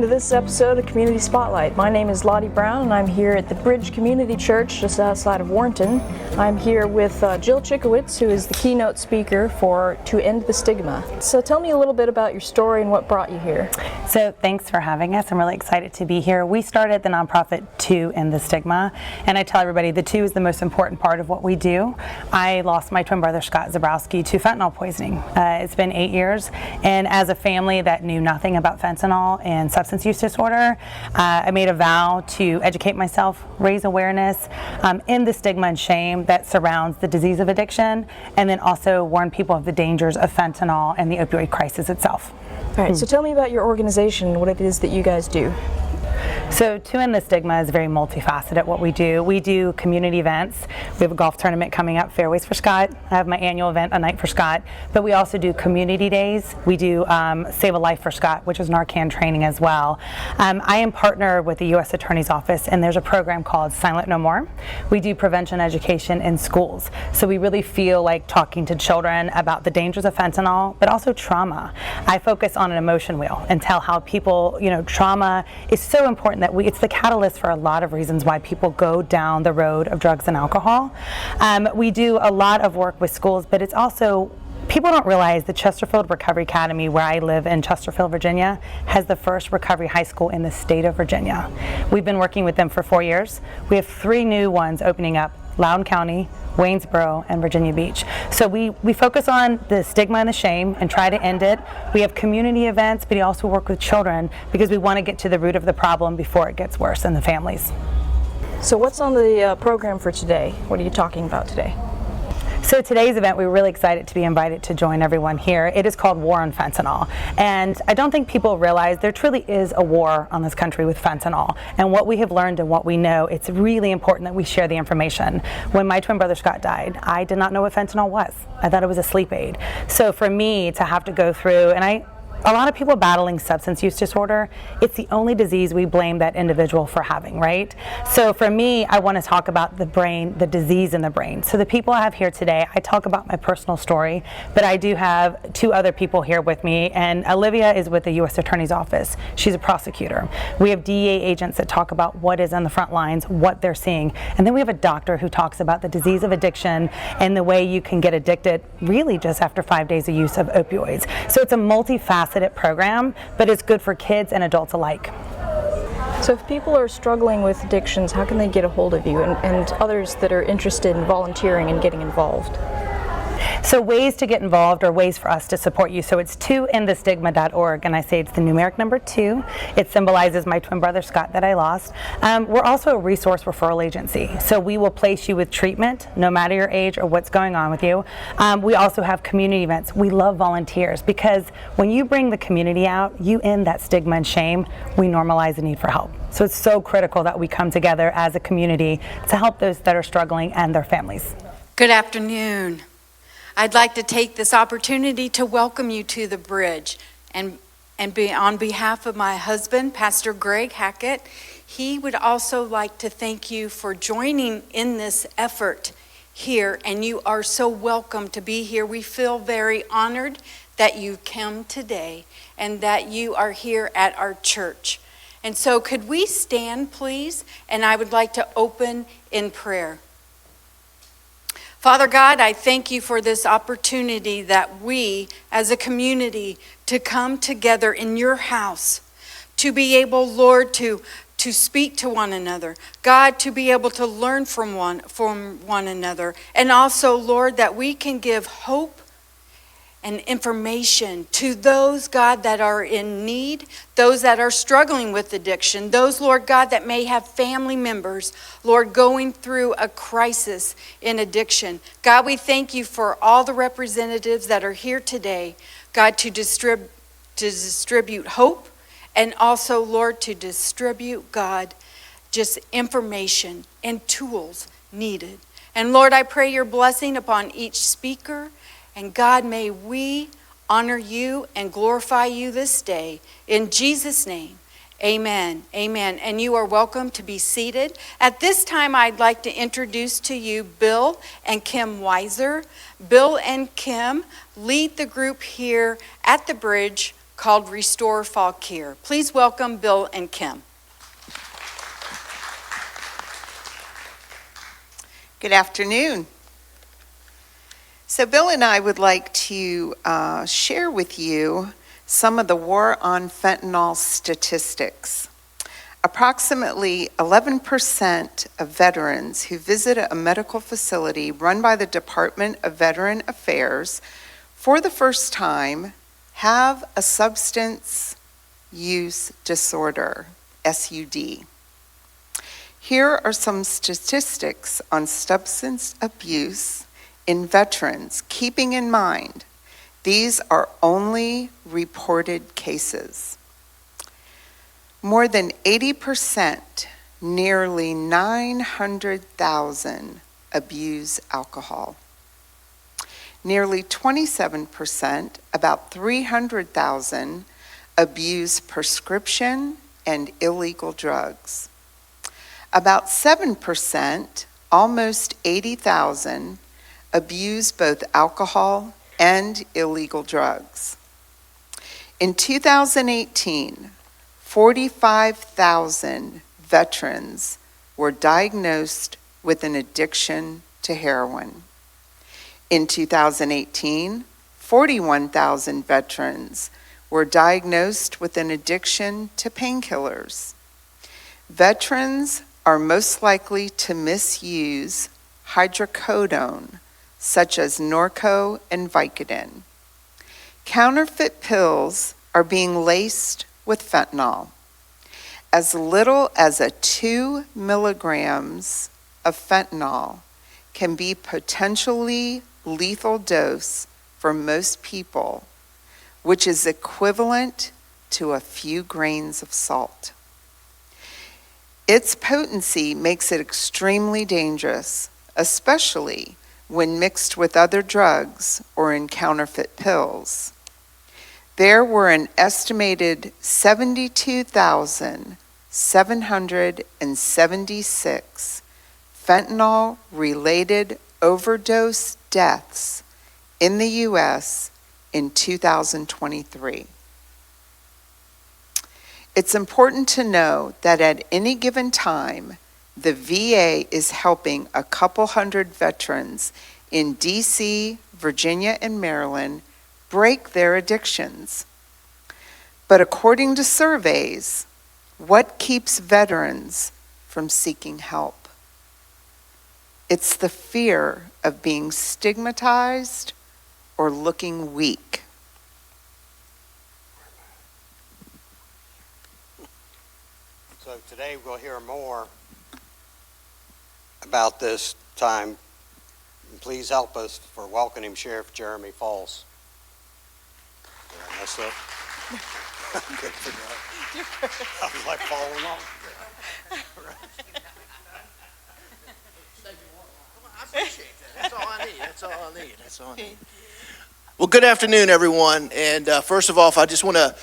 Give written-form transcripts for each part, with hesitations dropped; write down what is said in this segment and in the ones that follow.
this episode of Community Spotlight. My name is Lottie Brown and I'm here at the Bridge Community Church just outside of Warrenton. I'm here with Jill Chickowitz, who is the keynote speaker for To End the Stigma. So tell me a little bit about your story and what brought you here. So thanks for having us. I'm really excited to be here. We started the nonprofit To End the Stigma, and I tell everybody the two is the most important part of what we do. I lost my twin brother Scott Zabrowski to fentanyl poisoning. It's been 8 years, and as a family that knew nothing about fentanyl and substance use disorder, I made a vow to educate myself, raise awareness, end the stigma and shame that surrounds the disease of addiction, and then also warn people of the dangers of fentanyl and the opioid crisis itself. All right, so tell me about your organization, what it is that you guys do. So To End the Stigma is very multifaceted what we do. We do community events. We have a golf tournament coming up, Fairways for Scott. I have my annual event, A Night for Scott. But we also do community days. We do Save a Life for Scott, which is Narcan training as well. I am partnered with the U.S. Attorney's Office, and there's a program called Silent No More. We do prevention education in schools. So we really feel like talking to children about the dangers of fentanyl, but also trauma. I focus on an emotion wheel and tell how people, trauma is so important that it's the catalyst for a lot of reasons why people go down the road of drugs and alcohol. We do a lot of work with schools, but it's also, people don't realize the Chesterfield Recovery Academy, where I live in Chesterfield, Virginia, has the first recovery high school in the state of Virginia. We've been working with them for 4 years. We have 3 new ones opening up: Loudoun County, Waynesboro, and Virginia Beach. So we focus on the stigma and the shame and try to end it. We have community events, but we also work with children because we want to get to the root of the problem before it gets worse in the families. So what's on the program for today? What are you talking about today? So today's event, we're really excited to be invited to join everyone here. It is called War on Fentanyl. And I don't think people realize there truly is a war on this country with fentanyl. And what we have learned and what we know, it's really important that we share the information. When my twin brother Scott died, I did not know what fentanyl was. I thought it was a sleep aid. So for me to have to go through, and a lot of people battling substance use disorder, it's the only disease we blame that individual for having, right? So for me, I want to talk about the brain, the disease in the brain. So the people I have here today, I talk about my personal story, but I do have 2 other people here with me, and Olivia is with the U.S. Attorney's Office. She's a prosecutor. We have DEA agents that talk about what is on the front lines, what they're seeing, and then we have a doctor who talks about the disease of addiction and the way you can get addicted really just after 5 days of use of opioids. So it's a multifaceted program, but it's good for kids and adults alike. So if people are struggling with addictions, how can they get a hold of you and others that are interested in volunteering and getting involved? So ways to get involved or ways for us to support you. So it's toendthestigma.org, and I say it's the numeric number 2. It symbolizes my twin brother Scott that I lost. We're also a resource referral agency. So we will place you with treatment no matter your age or what's going on with you. We also have community events. We love volunteers because when you bring the community out, you end that stigma and shame. We normalize the need for help. So it's so critical that we come together as a community to help those that are struggling and their families. Good afternoon. I'd like to take this opportunity to welcome you to the Bridge and be on behalf of my husband, Pastor Greg Hackett. He would also like to thank you for joining in this effort here, and you are so welcome to be here. We feel very honored that you came today and that you are here at our church. And so could we stand, please? And I would like to open in prayer. Father God, I thank you for this opportunity that we as a community to come together in your house, to be able, Lord, to speak to one another. God, to be able to learn from one another. And also, Lord, that we can give hope and information to those, God, that are in need, those that are struggling with addiction, those, Lord God, that may have family members, Lord, going through a crisis in addiction. God, we thank you for all the representatives that are here today, God, to distribute hope, and also, Lord, to distribute, God, just information and tools needed. And Lord, I pray your blessing upon each speaker. And God, may we honor you and glorify you this day. In Jesus' name, amen. Amen. And you are welcome to be seated. At this time, I'd like to introduce to you Bill and Kim Weiser. Bill and Kim lead the group here at the Bridge called Restore Fauquier. Please welcome Bill and Kim. Good afternoon. So Bill and I would like to share with you some of the War on Fentanyl statistics. Approximately 11% of veterans who visit a medical facility run by the Department of Veteran Affairs for the first time have a substance use disorder, SUD. Here are some statistics on substance abuse in veterans, keeping in mind these are only reported cases. More than 80%, nearly 900,000, abuse alcohol. Nearly 27%, about 300,000, abuse prescription and illegal drugs. About 7%, almost 80,000, abuse both alcohol and illegal drugs. In 2018, 45,000 veterans were diagnosed with an addiction to heroin. In 2018, 41,000 veterans were diagnosed with an addiction to painkillers. Veterans are most likely to misuse hydrocodone, such as Norco and Vicodin. Counterfeit pills are being laced with fentanyl. As little as 2 milligrams of fentanyl can be potentially lethal dose for most people, which is equivalent to a few grains of salt. Its potency makes it extremely dangerous, especially when mixed with other drugs or in counterfeit pills. There were an estimated 72,776 fentanyl-related overdose deaths in the U.S. in 2023. It's important to know that at any given time, the VA is helping a couple hundred veterans in D.C., Virginia, and Maryland break their addictions. But according to surveys, what keeps veterans from seeking help? It's the fear of being stigmatized or looking weak. So today we'll hear more about this time. Please help us for welcoming Sheriff Jeremy Falls. Did I mess up? Good for that. I was like following on. I appreciate that. That's all I need. Well, good afternoon, everyone. And first of all, I just want to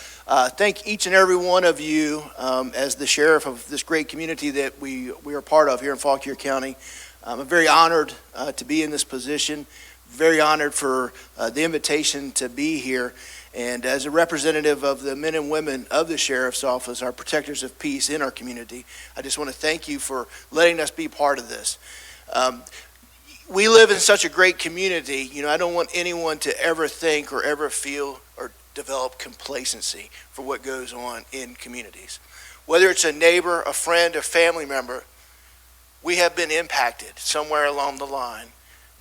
thank each and every one of you as the sheriff of this great community that we are part of here in Fauquier County. I'm very honored to be in this position, very honored for the invitation to be here. And as a representative of the men and women of the Sheriff's Office, our protectors of peace in our community, I just want to thank you for letting us be part of this. We live in such a great community. You know, I don't want anyone to ever think or ever feel or develop complacency for what goes on in communities. Whether it's a neighbor, a friend, a family member, we have been impacted somewhere along the line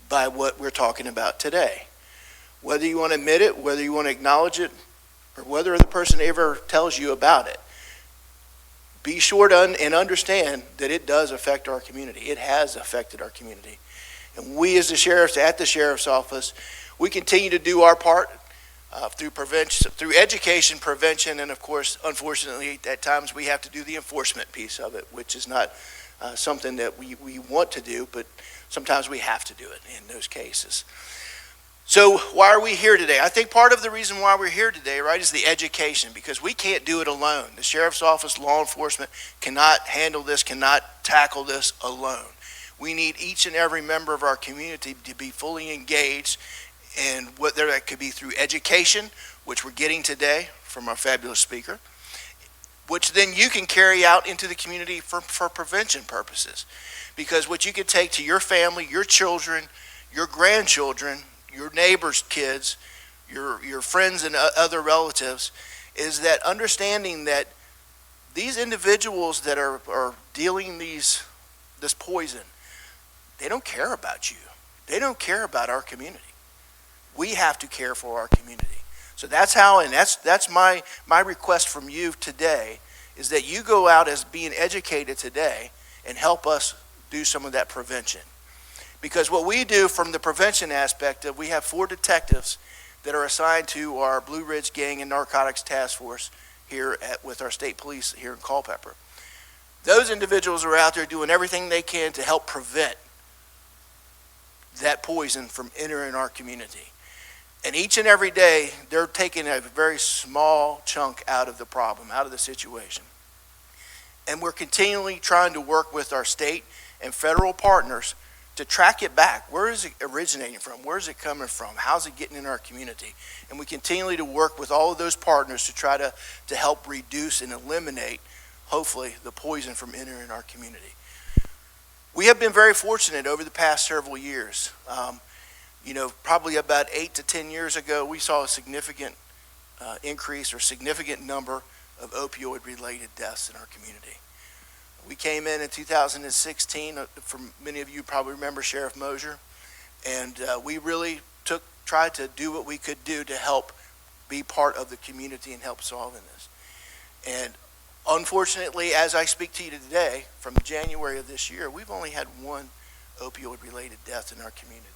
by what we're talking about today. Whether you want to admit it, whether you want to acknowledge it, or whether the person ever tells you about it, be sure to and understand that it does affect our community. It has affected our community. And we as the sheriffs at the Sheriff's Office, we continue to do our part through prevention, through education, prevention, and of course, unfortunately, at times we have to do the enforcement piece of it, which is not something that we want to do, but sometimes we have to do it in those cases. So why are we here today? I think part of the reason why we're here today, right, is the education, because we can't do it alone. The Sheriff's Office, law enforcement cannot handle this, cannot tackle this alone. We need each and every member of our community to be fully engaged in whether that could be through education, which we're getting today from our fabulous speaker, which then you can carry out into the community for prevention purposes. Because what you could take to your family, your children, your grandchildren, your neighbors' kids, your friends and other relatives, is that understanding that these individuals that are dealing this poison, they don't care about you. They don't care about our community. We have to care for our community. So that's how, and that's my request from you today, is that you go out as being educated today and help us do some of that prevention. Because what we do from the prevention aspect of, we have 4 detectives that are assigned to our Blue Ridge Gang and Narcotics Task Force here with our state police here in Culpeper. Those individuals are out there doing everything they can to help prevent that poison from entering our community. And each and every day, they're taking a very small chunk out of the problem, out of the situation. And we're continually trying to work with our state and federal partners to track it back. Where is it originating from? Where is it coming from? How's it getting in our community? And we continually to work with all of those partners to try to help reduce and eliminate, hopefully, the poison from entering our community. We have been very fortunate over the past several years. Probably about 8 to 10 years ago, we saw a significant increase or significant number of opioid-related deaths in our community. We came in 2016, for many of you probably remember Sheriff Mosier, and we really tried to do what we could do to help be part of the community and help solving this. And unfortunately, as I speak to you today, from January of this year, we've only had 1 opioid-related death in our community.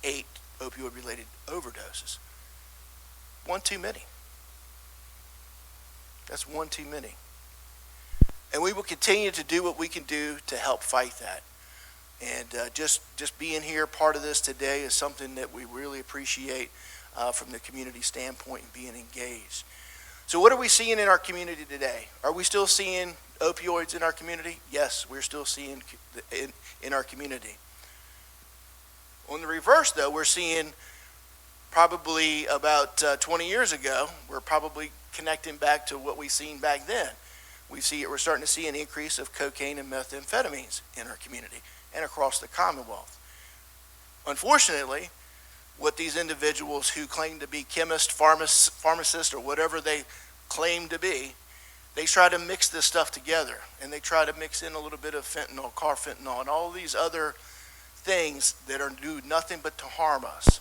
8 opioid-related overdoses. 1 too many. That's 1 too many. And we will continue to do what we can do to help fight that. And just being here, part of this today, is something that we really appreciate from the community standpoint and being engaged. So what are we seeing in our community today? Are we still seeing opioids in our community? Yes, we're still seeing in our community. On the reverse, though, we're seeing probably about 20 years ago, we're probably connecting back to what we've seen back then. We're starting to see an increase of cocaine and methamphetamines in our community and across the Commonwealth. Unfortunately, what these individuals who claim to be chemists, pharmacists, or whatever they claim to be, they try to mix this stuff together, and they try to mix in a little bit of fentanyl, carfentanil, and all these other things that do nothing but to harm us.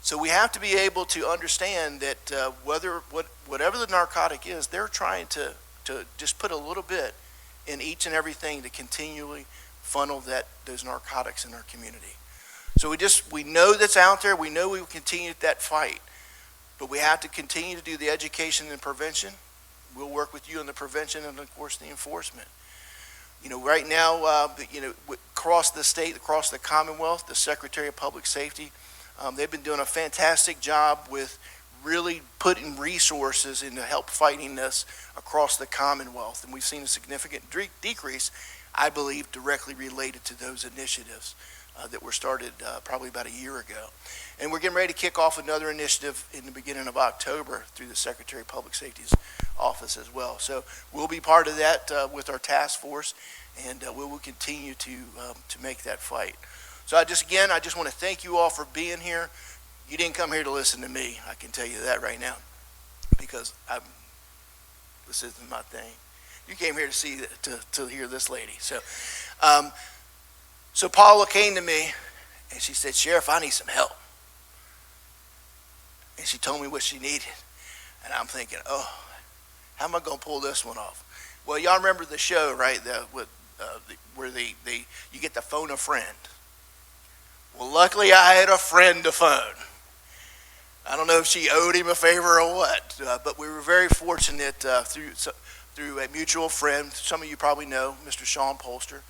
So we have to be able to understand that whatever the narcotic is, they're trying to just put a little bit in each and everything to continually funnel those narcotics in our community. So we know that's out there. We know we will continue that fight, but we have to continue to do the education and prevention. We'll work with you on the prevention and, of course, the enforcement. Right now, across the state, across the Commonwealth, the Secretary of Public Safety, they've been doing a fantastic job with really putting resources into help fighting this across the Commonwealth. And we've seen a significant decrease, I believe, directly related to those initiatives that were started probably about a year ago. And we're getting ready to kick off another initiative in the beginning of October through the Secretary of Public Safety's office as well. So we'll be part of that with our task force, and we will continue to make that fight. So I just want to thank you all for being here. You didn't come here to listen to me, I can tell you that right now, because this isn't my thing. You came here to hear this lady. So Paula came to me, and she said, "Sheriff, I need some help." And she told me what she needed. And I'm thinking, oh, how am I going to pull this one off? Well, y'all remember the show, right, where you get to phone a friend. Well, luckily I had a friend to phone. I don't know if she owed him a favor or what, but we were very fortunate through a mutual friend. Some of you probably know Mr. Sean Polster.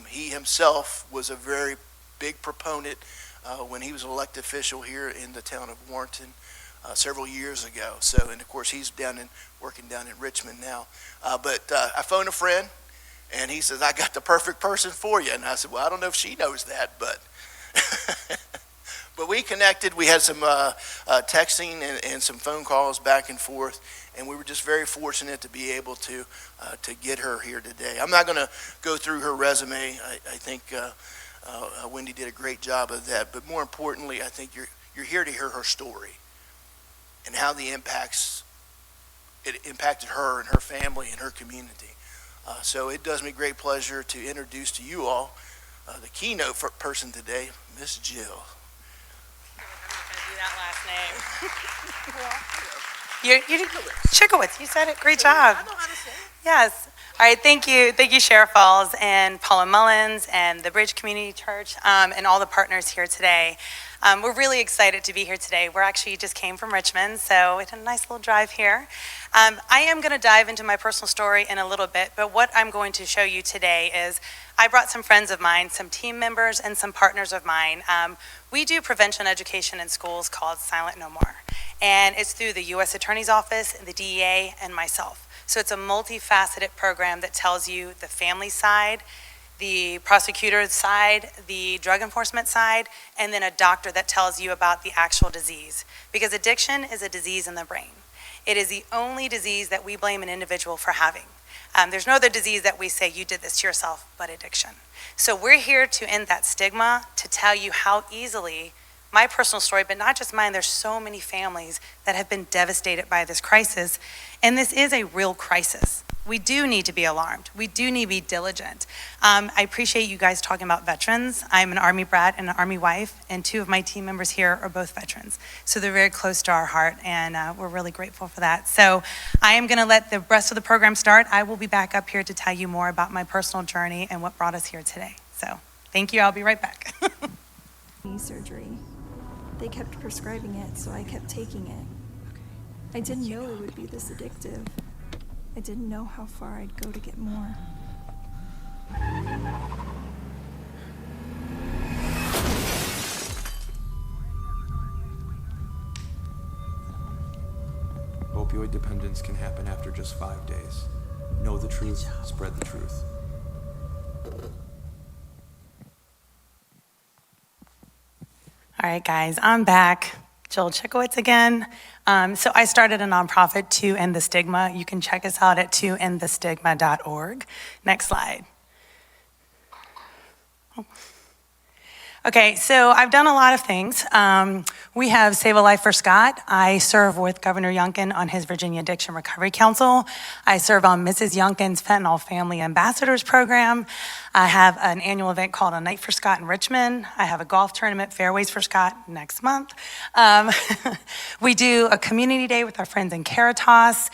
He himself was a very big proponent when he was an elected official here in the town of Warrenton several years ago. So, and of course, he's working down in Richmond now. But I phoned a friend, and he says, "I got the perfect person for you." And I said, "Well, I don't know if she knows that, but But we connected. We had some texting and some phone calls back and forth, and we were just very fortunate to be able to get her here today. I'm not going to go through her resume. I think Wendy did a great job of that. But more importantly, I think you're here to hear her story and how it impacted her and her family and her community. So it does me great pleasure to introduce to you all the keynote person today, Miss Jill. Do that last name. You Chickowitz, you said it. Great job. I know how to say it. Yes. All right, thank you, Sheriff Falls and Paula Mullins and the Bridge Community Church and all the partners here today. We're really excited to be here today. We're actually just came from Richmond, so we had a nice little drive here. I am going to dive into my personal story in a little bit, but what I'm going to show you today is I brought some friends of mine, some team members, and some partners of mine. We do prevention education in schools called Silent No More, and it's through the U.S. Attorney's Office, the DEA, and myself. So it's a multifaceted program that tells you the family side, the prosecutor's side, the drug enforcement side, and then a doctor that tells you about the actual disease. Because addiction is a disease in the brain. It is the only disease that we blame an individual for having. There's no other disease that we say you did this to yourself but addiction. So we're here to end that stigma, to tell you how easily my personal story, but not just mine, there's so many families that have been devastated by this crisis, and this is a real crisis. We do need to be alarmed. We do need to be diligent. I appreciate you guys talking about veterans. I'm an Army brat and an Army wife, and 2 of my team members here are both veterans. So they're very close to our heart, and we're really grateful for that. So I am gonna let the rest of the program start. I will be back up here to tell you more about my personal journey and what brought us here today. So thank you, I'll be right back. Knee surgery. They kept prescribing it, so I kept taking it. I didn't know it would be this addictive. I didn't know how far I'd go to get more. Opioid dependence can happen after just 5 days. Know the truth, spread the truth. All right, guys, I'm back. Jill Chickowitz again. So I started a nonprofit to end the stigma. You can check us out at toendthestigma.org. Next slide. Okay, so I've done a lot of things. We have Save a Life for Scott. I serve with Governor Youngkin on his Virginia Addiction Recovery Council. I serve on Mrs. Youngkin's Fentanyl Family Ambassadors Program. I have an annual event called A Night for Scott in Richmond. I have a golf tournament, Fairways for Scott, next month. We do a community day with our friends in Caritas.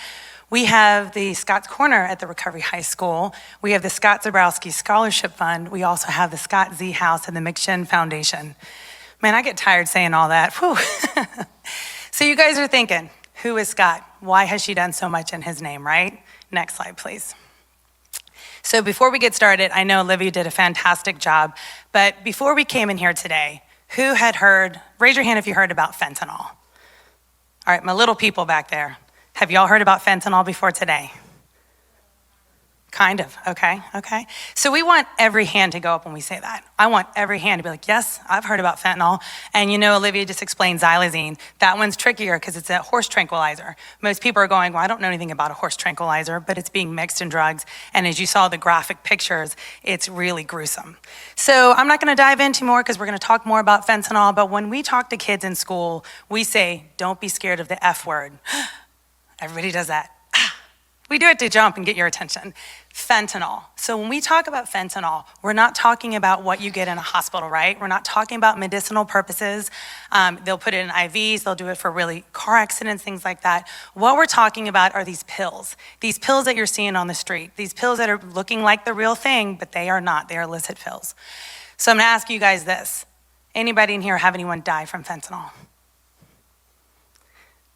We have the Scott's Corner at the Recovery High School. We have the Scott Zabrowski Scholarship Fund. We also have the Scott Z House and the McShin Foundation. Man, I get tired saying all that. Whew. So you guys are thinking, who is Scott? Why has she done so much in his name, right? Next slide, please. So before we get started, I know Olivia did a fantastic job, but before we came in here today, who had heard, raise your hand if you heard about fentanyl. All right, my little people back there. Have y'all heard about fentanyl before today? Kind of, okay. So we want every hand to go up when we say that. I want every hand to be like, yes, I've heard about fentanyl. And you know, Olivia just explained xylazine. That one's trickier because it's a horse tranquilizer. Most people are going, well, I don't know anything about a horse tranquilizer, but it's being mixed in drugs. And as you saw the graphic pictures, it's really gruesome. So I'm not gonna dive into more because we're gonna talk more about fentanyl, but when we talk to kids in school, we say, don't be scared of the F word. Everybody does that. We do it to jump and get your attention. Fentanyl. So when we talk about fentanyl, we're not talking about what you get in a hospital, right? We're not talking about medicinal purposes. They'll put it in IVs, they'll do it for really car accidents, things like that. What we're talking about are these pills that you're seeing on the street, these pills that are looking like the real thing, but they are not, they are illicit pills. So I'm gonna ask you guys this. Anybody in here have anyone die from fentanyl?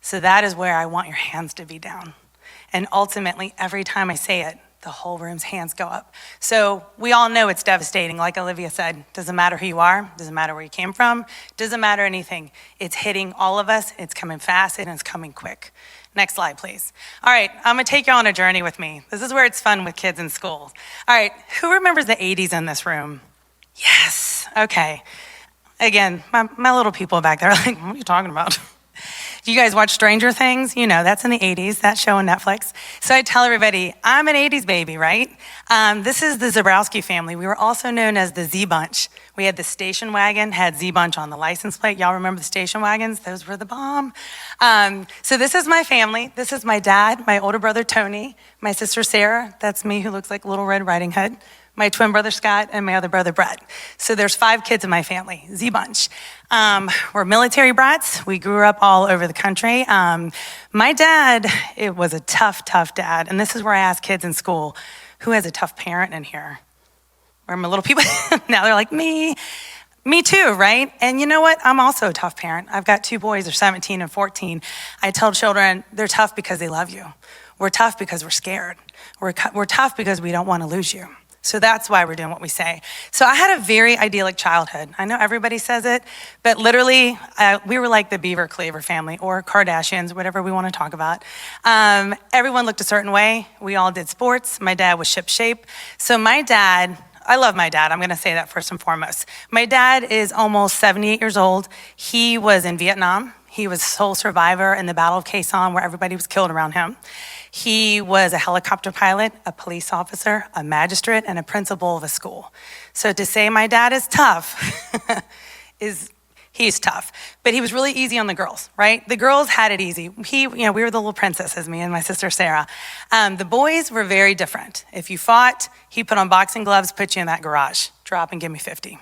So that is where I want your hands to be down. And ultimately, every time I say it, the whole room's hands go up. So we all know it's devastating. Like Olivia said, doesn't matter who you are, doesn't matter where you came from, doesn't matter anything. It's hitting all of us, it's coming fast, and it's coming quick. Next slide, please. All right, I'm gonna take you on a journey with me. This is where it's fun with kids in school. All right, who remembers the 80s in this room? Yes, okay. Again, my little people back there are like, what are you talking about? You guys watch Stranger Things? You know, that's in the 80s, that show on Netflix. So I tell everybody, I'm an 80s baby, right? This is the Zabrowski family. We were also known as the Z Bunch. We had the station wagon, had Z Bunch on the license plate. Y'all remember the station wagons? Those were the bomb. So this is my family. This is my dad, my older brother, Tony, my sister, Sarah. That's me who looks like Little Red Riding Hood. My twin brother, Scott, and my other brother, Brett. So there's 5 kids in my family, Z Bunch. We're military brats. We grew up all over the country. My dad, it was a tough, tough dad. And this is where I ask kids in school, who has a tough parent in here? Where my little people, now they're like, me too, right? And you know what? I'm also a tough parent. I've got 2 boys, they're 17 and 14. I tell children, they're tough because they love you. We're tough because we're scared. We're tough because we don't want to lose you. So that's why we're doing what we say. So I had a very idyllic childhood. I know everybody says it, but literally, we were like the Beaver Cleaver family or Kardashians, whatever we want to talk about. Everyone looked a certain way. We all did sports. My dad was ship shape. So my dad, I love my dad. I'm going to say that first and foremost. My dad is almost 78 years old. He was in Vietnam. He was sole survivor in the Battle of Quezon where everybody was killed around him. He was a helicopter pilot, a police officer, a magistrate, and a principal of a school. So to say my dad is tough, he's tough. But he was really easy on the girls, right? The girls had it easy. We were the little princesses, me and my sister Sarah. The boys were very different. If you fought, he put on boxing gloves, put you in that garage, drop and give me 50.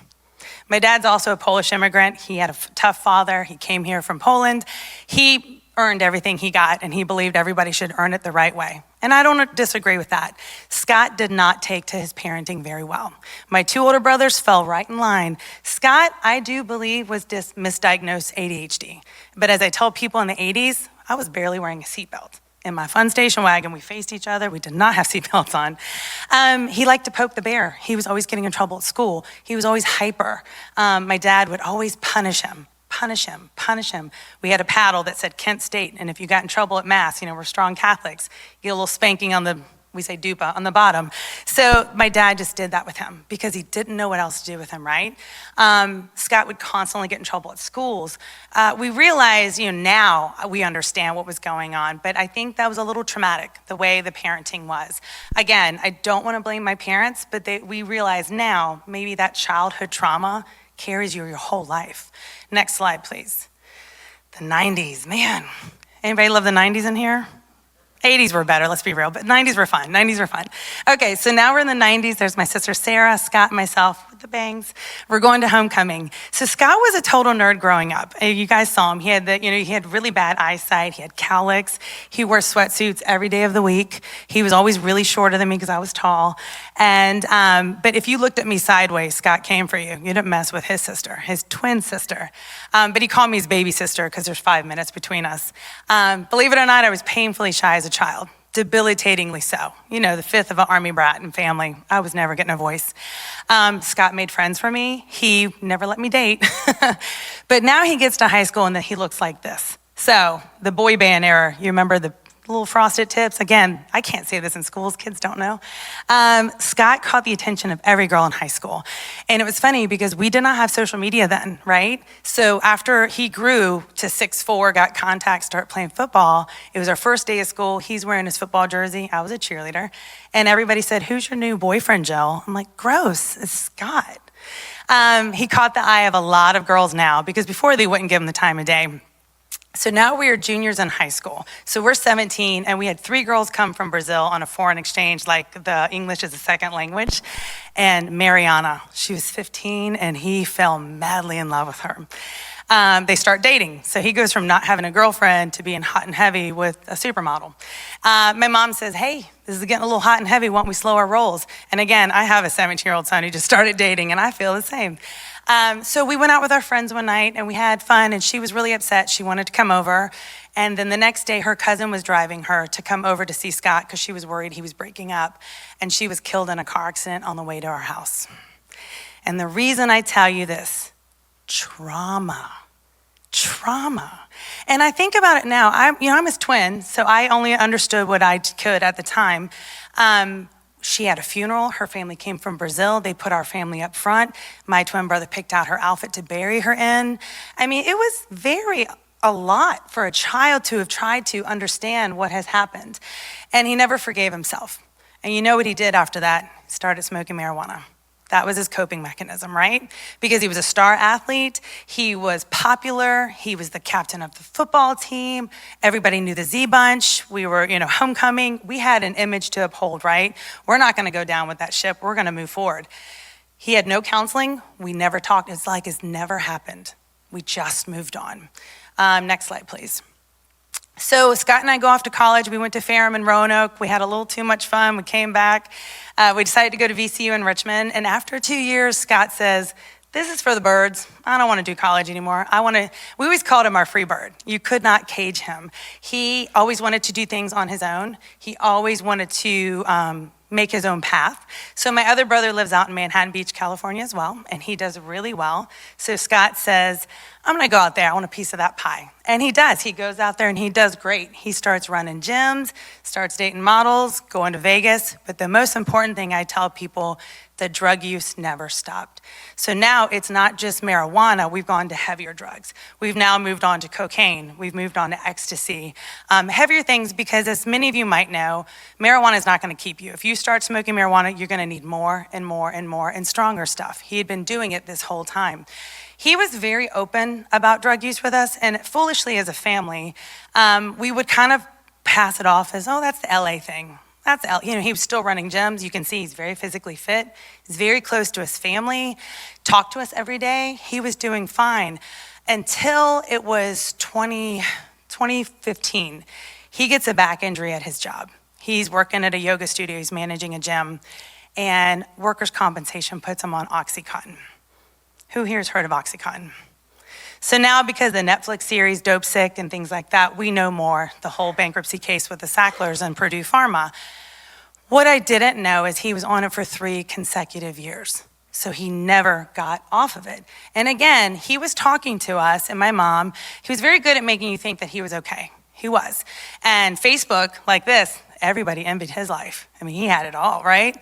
My dad's also a Polish immigrant. He had a tough father. He came here from Poland. He earned everything he got, and he believed everybody should earn it the right way. And I don't disagree with that. Scott did not take to his parenting very well. My 2 older brothers fell right in line. Scott, I do believe, was misdiagnosed ADHD. But as I tell people in the 80s, I was barely wearing a seatbelt. In my fun station wagon, we faced each other. We did not have seatbelts on. He liked to poke the bear. He was always getting in trouble at school. He was always hyper. My dad would always punish him. We had a paddle that said Kent State, and if you got in trouble at Mass, we're strong Catholics, you get a little spanking on the, we say dupa, on the bottom. So my dad just did that with him because he didn't know what else to do with him, right? Scott would constantly get in trouble at schools. We realize, now we understand what was going on, but I think that was a little traumatic, the way the parenting was. Again, I don't want to blame my parents, but we realize now maybe that childhood trauma carries you your whole life. Next slide, please. The 90s, man. Anybody love the 90s in here? 80s were better, let's be real, but 90s were fun. Okay, so now we're in the 90s. There's my sister Sarah, Scott, and myself with the bangs. We're going to homecoming. So Scott was a total nerd growing up. You guys saw him. He had really bad eyesight. He had cowlicks. He wore sweatsuits every day of the week. He was always really shorter than me because I was tall. And but if you looked at me sideways, Scott came for you. You didn't mess with his sister, his twin sister. But he called me his baby sister because there's 5 minutes between us. Believe it or not, I was painfully shy as a child, debilitatingly so. The 5th of an Army brat and family. I was never getting a voice. Scott made friends for me. He never let me date. But now he gets to high school and then he looks like this. So the boy band era, you remember the little frosted tips? Again, I can't say this in schools, kids don't know. Scott caught the attention of every girl in high school. And it was funny because we did not have social media then, right? So after he grew to 6'4", got contacts, started playing football, it was our first day of school. He's wearing his football jersey. I was a cheerleader. And everybody said, "Who's your new boyfriend, Jill?" I'm like, gross, it's Scott. He caught the eye of a lot of girls now because before they wouldn't give him the time of day. So now we are juniors in high school. So we're 17, and we had 3 girls come from Brazil on a foreign exchange, like the English is a second language. And Mariana, she was 15, and he fell madly in love with her. They start dating. So he goes from not having a girlfriend to being hot and heavy with a supermodel. My mom says, "Hey, this is getting a little hot and heavy. Why don't we slow our rolls?" And again, I have a 17-year-old son who just started dating, and I feel the same. So we went out with our friends one night and we had fun, and she was really upset. She wanted to come over. And then the next day, her cousin was driving her to come over to see Scott because she was worried he was breaking up. And she was killed in a car accident on the way to our house. And the reason I tell you this, trauma. And I think about it now. I'm his twin, so I only understood what I could at the time. She had a funeral. Her family came from Brazil. They put our family up front. My twin brother picked out her outfit to bury her in. I mean, it was a lot for a child to have tried to understand what has happened. And he never forgave himself. And you know what he did after that? He started smoking marijuana. That was his coping mechanism, right? Because he was a star athlete, he was popular, he was the captain of the football team, everybody knew the Z Bunch, we were, homecoming. We had an image to uphold, right? We're not gonna go down with that ship, we're gonna move forward. He had no counseling, we never talked, it's like it's never happened. We just moved on. Next slide, please. So Scott and I go off to college. We went to Ferrum in Roanoke. We had a little too much fun. We came back. We decided to go to VCU in Richmond. And after 2 years, Scott says, this is for the birds. I don't want to do college anymore. We always called him our free bird. You could not cage him. He always wanted to do things on his own. He always wanted to make his own path. So my other brother lives out in Manhattan Beach, California as well, and he does really well. So Scott says, I'm gonna go out there, I want a piece of that pie. And he does, he goes out there and he does great. He starts running gyms, starts dating models, going to Vegas, but the most important thing I tell people, the drug use never stopped. So now it's not just marijuana, we've gone to heavier drugs. We've now moved on to cocaine, we've moved on to ecstasy. Heavier things because as many of you might know, marijuana is not gonna keep you. If you start smoking marijuana, you're gonna need more and more and more and stronger stuff. He had been doing it this whole time. He was very open about drug use with us, and foolishly as a family, we would kind of pass it off as, oh, that's the LA thing. He was still running gyms. You can see he's very physically fit. He's very close to his family, talked to us every day. He was doing fine until it was 2015. He gets a back injury at his job. He's working at a yoga studio, he's managing a gym, and workers' compensation puts him on Oxycontin. Who here has heard of Oxycontin? So now because of the Netflix series Dope Sick and things like that, we know more, the whole bankruptcy case with the Sacklers and Purdue Pharma. What I didn't know is he was on it for 3 consecutive years. So he never got off of it. And again, he was talking to us and my mom. He was very good at making you think that he was okay. He was. And Facebook, like this, everybody envied his life. I mean, he had it all, right?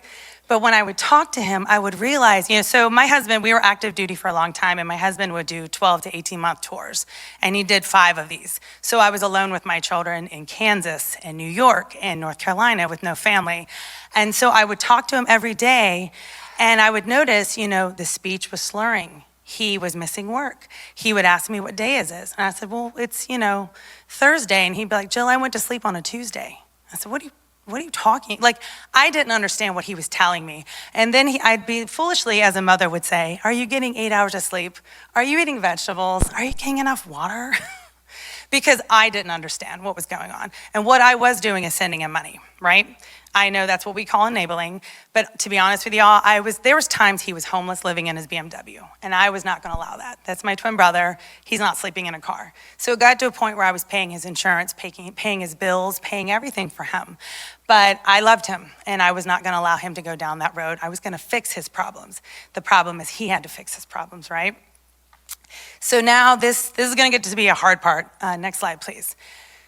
But when I would talk to him, I would realize, so my husband, we were active duty for a long time, and my husband would do 12 to 18-month tours, and he did 5 of these. So I was alone with my children in Kansas and New York and North Carolina with no family. And so I would talk to him every day, and I would notice, the speech was slurring. He was missing work. He would ask me, what day is this? And I said, well, it's, Thursday. And he'd be like, Jill, I went to sleep on a Tuesday. I said, what are you talking? Like, I didn't understand what he was telling me. And then I'd be foolishly, as a mother would say, are you getting 8 hours of sleep? Are you eating vegetables? Are you getting enough water? Because I didn't understand what was going on. And what I was doing is sending him money, right? I know that's what we call enabling, but to be honest with y'all, there was times he was homeless living in his BMW, and I was not gonna allow that. That's my twin brother, he's not sleeping in a car. So it got to a point where I was paying his insurance, paying his bills, paying everything for him. But I loved him, and I was not gonna allow him to go down that road. I was gonna fix his problems. The problem is he had to fix his problems, right? So now this is gonna get to be a hard part. Next slide, please.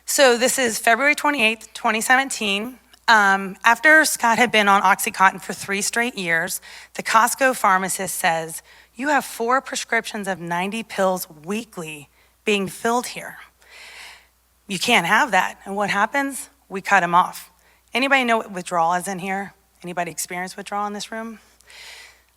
So this is February 28th, 2017. After Scott had been on Oxycontin for 3 straight years, the Costco pharmacist says, you have 4 prescriptions of 90 pills weekly being filled here. You can't have that. And what happens? We cut him off. Anybody know what withdrawal is in here? Anybody experience withdrawal in this room?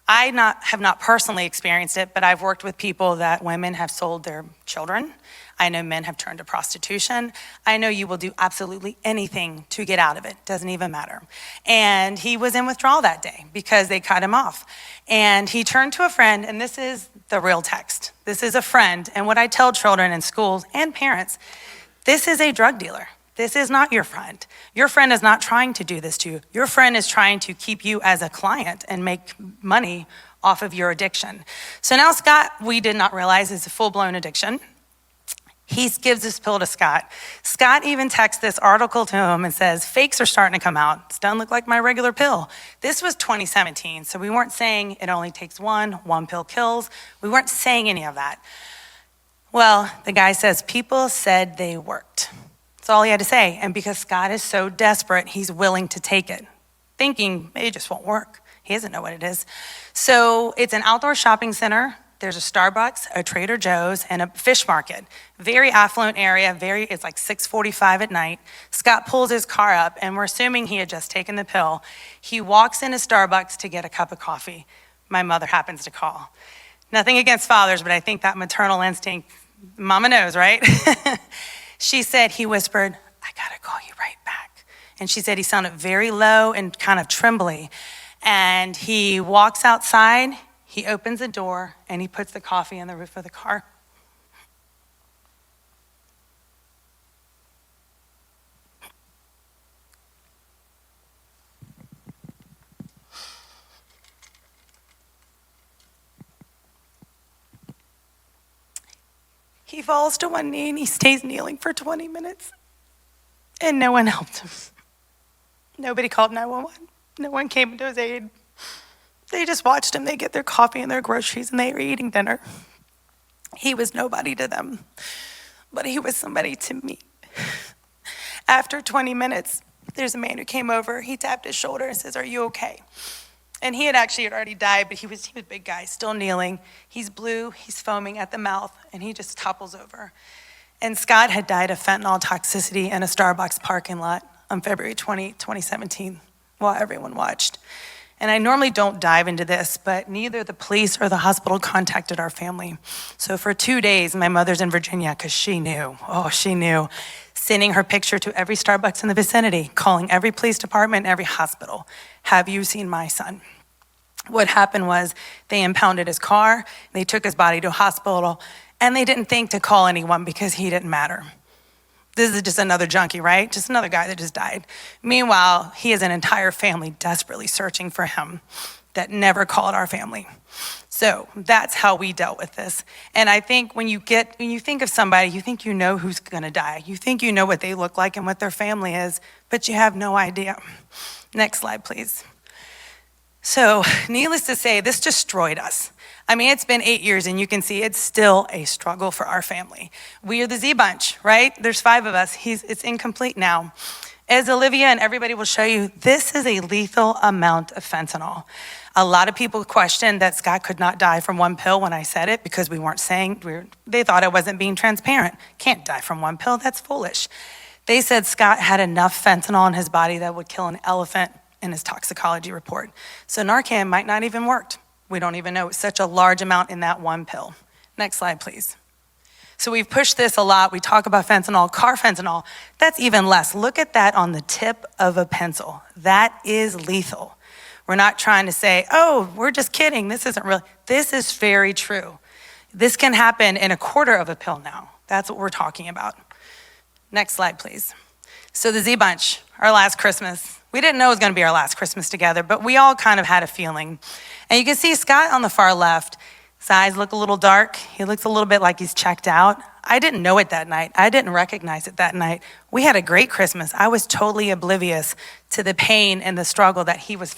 I have not personally experienced it, but I've worked with people that women have sold their children. I know men have turned to prostitution. I know you will do absolutely anything to get out of it. Doesn't even matter. And he was in withdrawal that day because they cut him off. And he turned to a friend, and this is the real text. This is a friend, and what I tell children in schools and parents, this is a drug dealer. This is not your friend. Your friend is not trying to do this to you. Your friend is trying to keep you as a client and make money off of your addiction. So now Scott, we did not realize, is a full-blown addiction. He gives this pill to Scott. Scott even texts this article to him and says, fakes are starting to come out. It doesn't look like my regular pill. This was 2017, so we weren't saying it only takes one pill kills. We weren't saying any of that. Well, the guy says, people said they worked. That's all he had to say. And because Scott is so desperate, he's willing to take it. thinking it just won't work. He doesn't know what it is. So it's an outdoor shopping center. There's a Starbucks, a Trader Joe's, and a fish market. Very affluent area, it's like 6:45 at night. Scott pulls his car up, and we're assuming he had just taken the pill. He walks into Starbucks to get a cup of coffee. My mother happens to call. Nothing against fathers, but I think that maternal instinct, mama knows, right? She said, he whispered, "I gotta call you right back." And she said he sounded very low and kind of trembly. And he walks outside, he opens the door, and he puts the coffee on the roof of the car. He falls to one knee and he stays kneeling for 20 minutes. And no one helped him. Nobody called 911. No one came to his aid. They just watched him. They get their coffee and their groceries and they were eating dinner. He was nobody to them, but he was somebody to me. After 20 minutes, there's a man who came over. He tapped his shoulder and says, "Are you okay?" And he had already died, but he was a big guy, still kneeling. He's blue, he's foaming at the mouth, and he just topples over. And Scott had died of fentanyl toxicity in a Starbucks parking lot on February 20, 2017, while everyone watched. And I normally don't dive into this, but neither the police or the hospital contacted our family. So for 2 days, my mother's in Virginia because she knew, sending her picture to every Starbucks in the vicinity, calling every police department, every hospital. "Have you seen my son?" What happened was they impounded his car, they took his body to a hospital, and they didn't think to call anyone because he didn't matter. This is just another junkie, right? Just another guy that just died. Meanwhile, he has an entire family desperately searching for him that never called our family. So that's how we dealt with this. And I think when you think of somebody, you think you know who's gonna die. You think you know what they look like and what their family is, but you have no idea. Next slide, please. So needless to say, this destroyed us. I mean, it's been 8 years and you can see it's still a struggle for our family. We are the Z Bunch, right? There's 5 of us. It's incomplete now. As Olivia and everybody will show you, this is a lethal amount of fentanyl. A lot of people questioned that Scott could not die from one pill when I said it because we weren't saying, they thought I wasn't being transparent. Can't die from one pill, that's foolish. They said Scott had enough fentanyl in his body that would kill an elephant in his toxicology report. So Narcan might not even worked. We don't even know. It's such a large amount in that one pill. Next slide, please. So we've pushed this a lot. We talk about fentanyl, car fentanyl. That's even less. Look at that on the tip of a pencil. That is lethal. We're not trying to say, oh, we're just kidding. This isn't real. This is very true. This can happen in a quarter of a pill now. That's what we're talking about. Next slide, please. So the Z Bunch, our last Christmas. We didn't know it was going to be our last Christmas together, but we all kind of had a feeling. And you can see Scott on the far left. His eyes look a little dark. He looks a little bit like he's checked out. I didn't know it that night. I didn't recognize it that night. We had a great Christmas. I was totally oblivious to the pain and the struggle that he was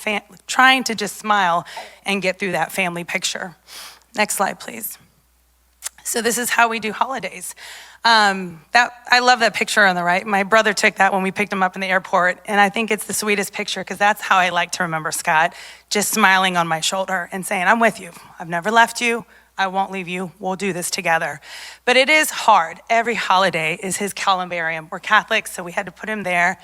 trying to just smile and get through that family picture. Next slide, please. So this is how we do holidays. I love that picture on the right. My brother took that when we picked him up in the airport, and I think it's the sweetest picture because that's how I like to remember Scott, just smiling on my shoulder and saying, "I'm with you. I've never left you. I won't leave you. We'll do this together." But it is hard. Every holiday is his columbarium. We're Catholics, so we had to put him there.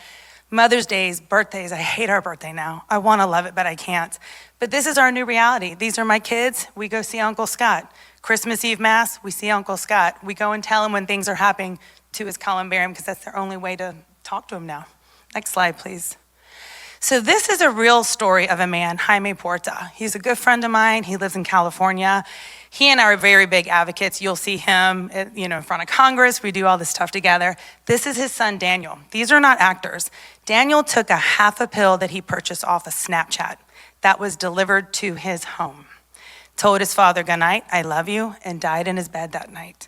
Mother's Days, birthdays, I hate our birthday now. I want to love it, but I can't. But this is our new reality. These are my kids. We go see Uncle Scott. Christmas Eve Mass, we see Uncle Scott. We go and tell him when things are happening to his columbarium because that's their only way to talk to him now. Next slide, please. So this is a real story of a man, Jaime Porta. He's a good friend of mine. He lives in California. He and I are very big advocates. You'll see him in front of Congress. We do all this stuff together. This is his son, Daniel. These are not actors. Daniel took a half a pill that he purchased off of Snapchat that was delivered to his home. Told his father goodnight, "I love you," and died in his bed that night.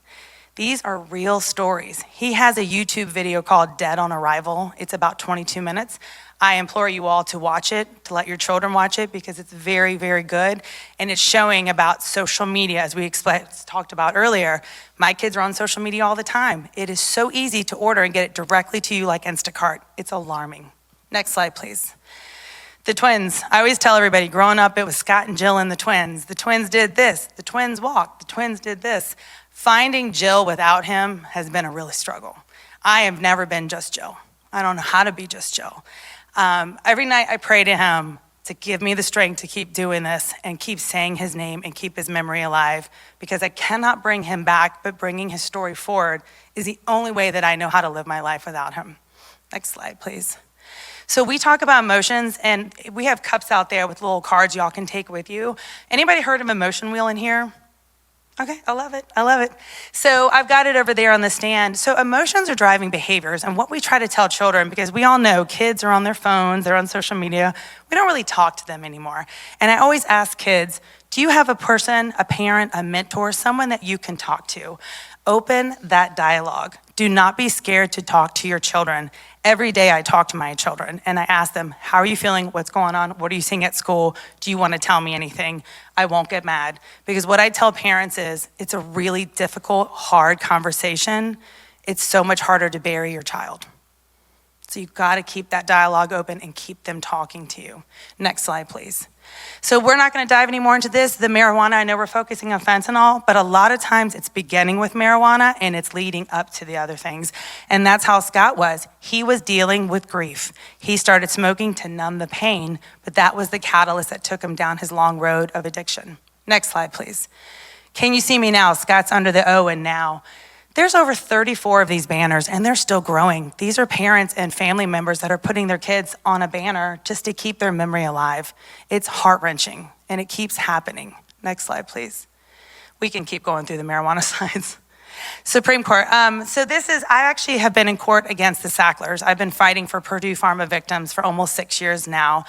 These are real stories. He has a YouTube video called Dead on Arrival. It's about 22 minutes. I implore you all to watch it, to let your children watch it, because it's very, very good. And it's showing about social media, as we talked about earlier. My kids are on social media all the time. It is so easy to order and get it directly to you like Instacart. It's alarming. Next slide, please. The twins. I always tell everybody, growing up, it was Scott and Jill and the twins. The twins did this. The twins walked. The twins did this. Finding Jill without him has been a really struggle. I have never been just Jill. I don't know how to be just Jill. Every night I pray to him to give me the strength to keep doing this and keep saying his name and keep his memory alive, because I cannot bring him back, but bringing his story forward is the only way that I know how to live my life without him. Next slide, please. So we talk about emotions, and we have cups out there with little cards y'all can take with you. Anybody heard of emotion wheel in here? Okay, I love it, I love it. So I've got it over there on the stand. So emotions are driving behaviors, and what we try to tell children, because we all know kids are on their phones, they're on social media, we don't really talk to them anymore. And I always ask kids, do you have a person, a parent, a mentor, someone that you can talk to? Open that dialogue. Do not be scared to talk to your children. Every day I talk to my children and I ask them, how are you feeling? What's going on? What are you seeing at school? Do you want to tell me anything? I won't get mad. Because what I tell parents is, it's a really difficult, hard conversation. It's so much harder to bury your child. So you've got to keep that dialogue open and keep them talking to you. Next slide, please. So we're not going to dive any more into this. The marijuana, I know we're focusing on fentanyl, but a lot of times it's beginning with marijuana and it's leading up to the other things. And that's how Scott was. He was dealing with grief. He started smoking to numb the pain, but that was the catalyst that took him down his long road of addiction. Next slide, please. Can you see me now? Scott's under the O and now. There's over 34 of these banners and they're still growing. These are parents and family members that are putting their kids on a banner just to keep their memory alive. It's heart-wrenching and it keeps happening. Next slide, please. We can keep going through the marijuana slides. Supreme Court. So this is, I actually have been in court against the Sacklers. I've been fighting for Purdue Pharma victims for almost 6 years now.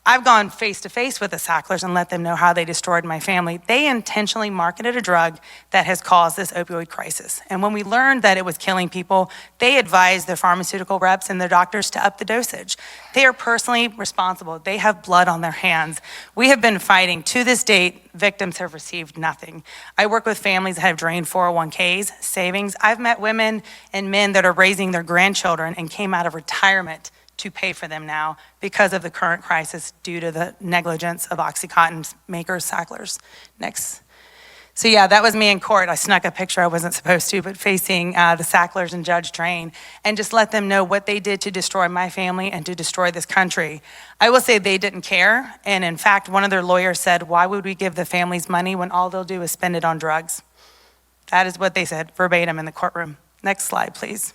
I've gone face to face with the Sacklers and let them know how they destroyed my family. They intentionally marketed a drug that has caused this opioid crisis. And when we learned that it was killing people, they advised their pharmaceutical reps and their doctors to up the dosage. They are personally responsible. They have blood on their hands. We have been fighting. To this date, victims have received nothing. I work with families that have drained 401ks, savings. I've met women and men that are raising their grandchildren and came out of retirement to pay for them now because of the current crisis due to the negligence of OxyContin makers, Sacklers. Next. So yeah, that was me in court. I snuck a picture I wasn't supposed to, but facing the Sacklers and Judge Drain, and just let them know what they did to destroy my family and to destroy this country. I will say they didn't care, and in fact, one of their lawyers said, why would we give the families money when all they'll do is spend it on drugs? That is what they said, verbatim in the courtroom. Next slide, please.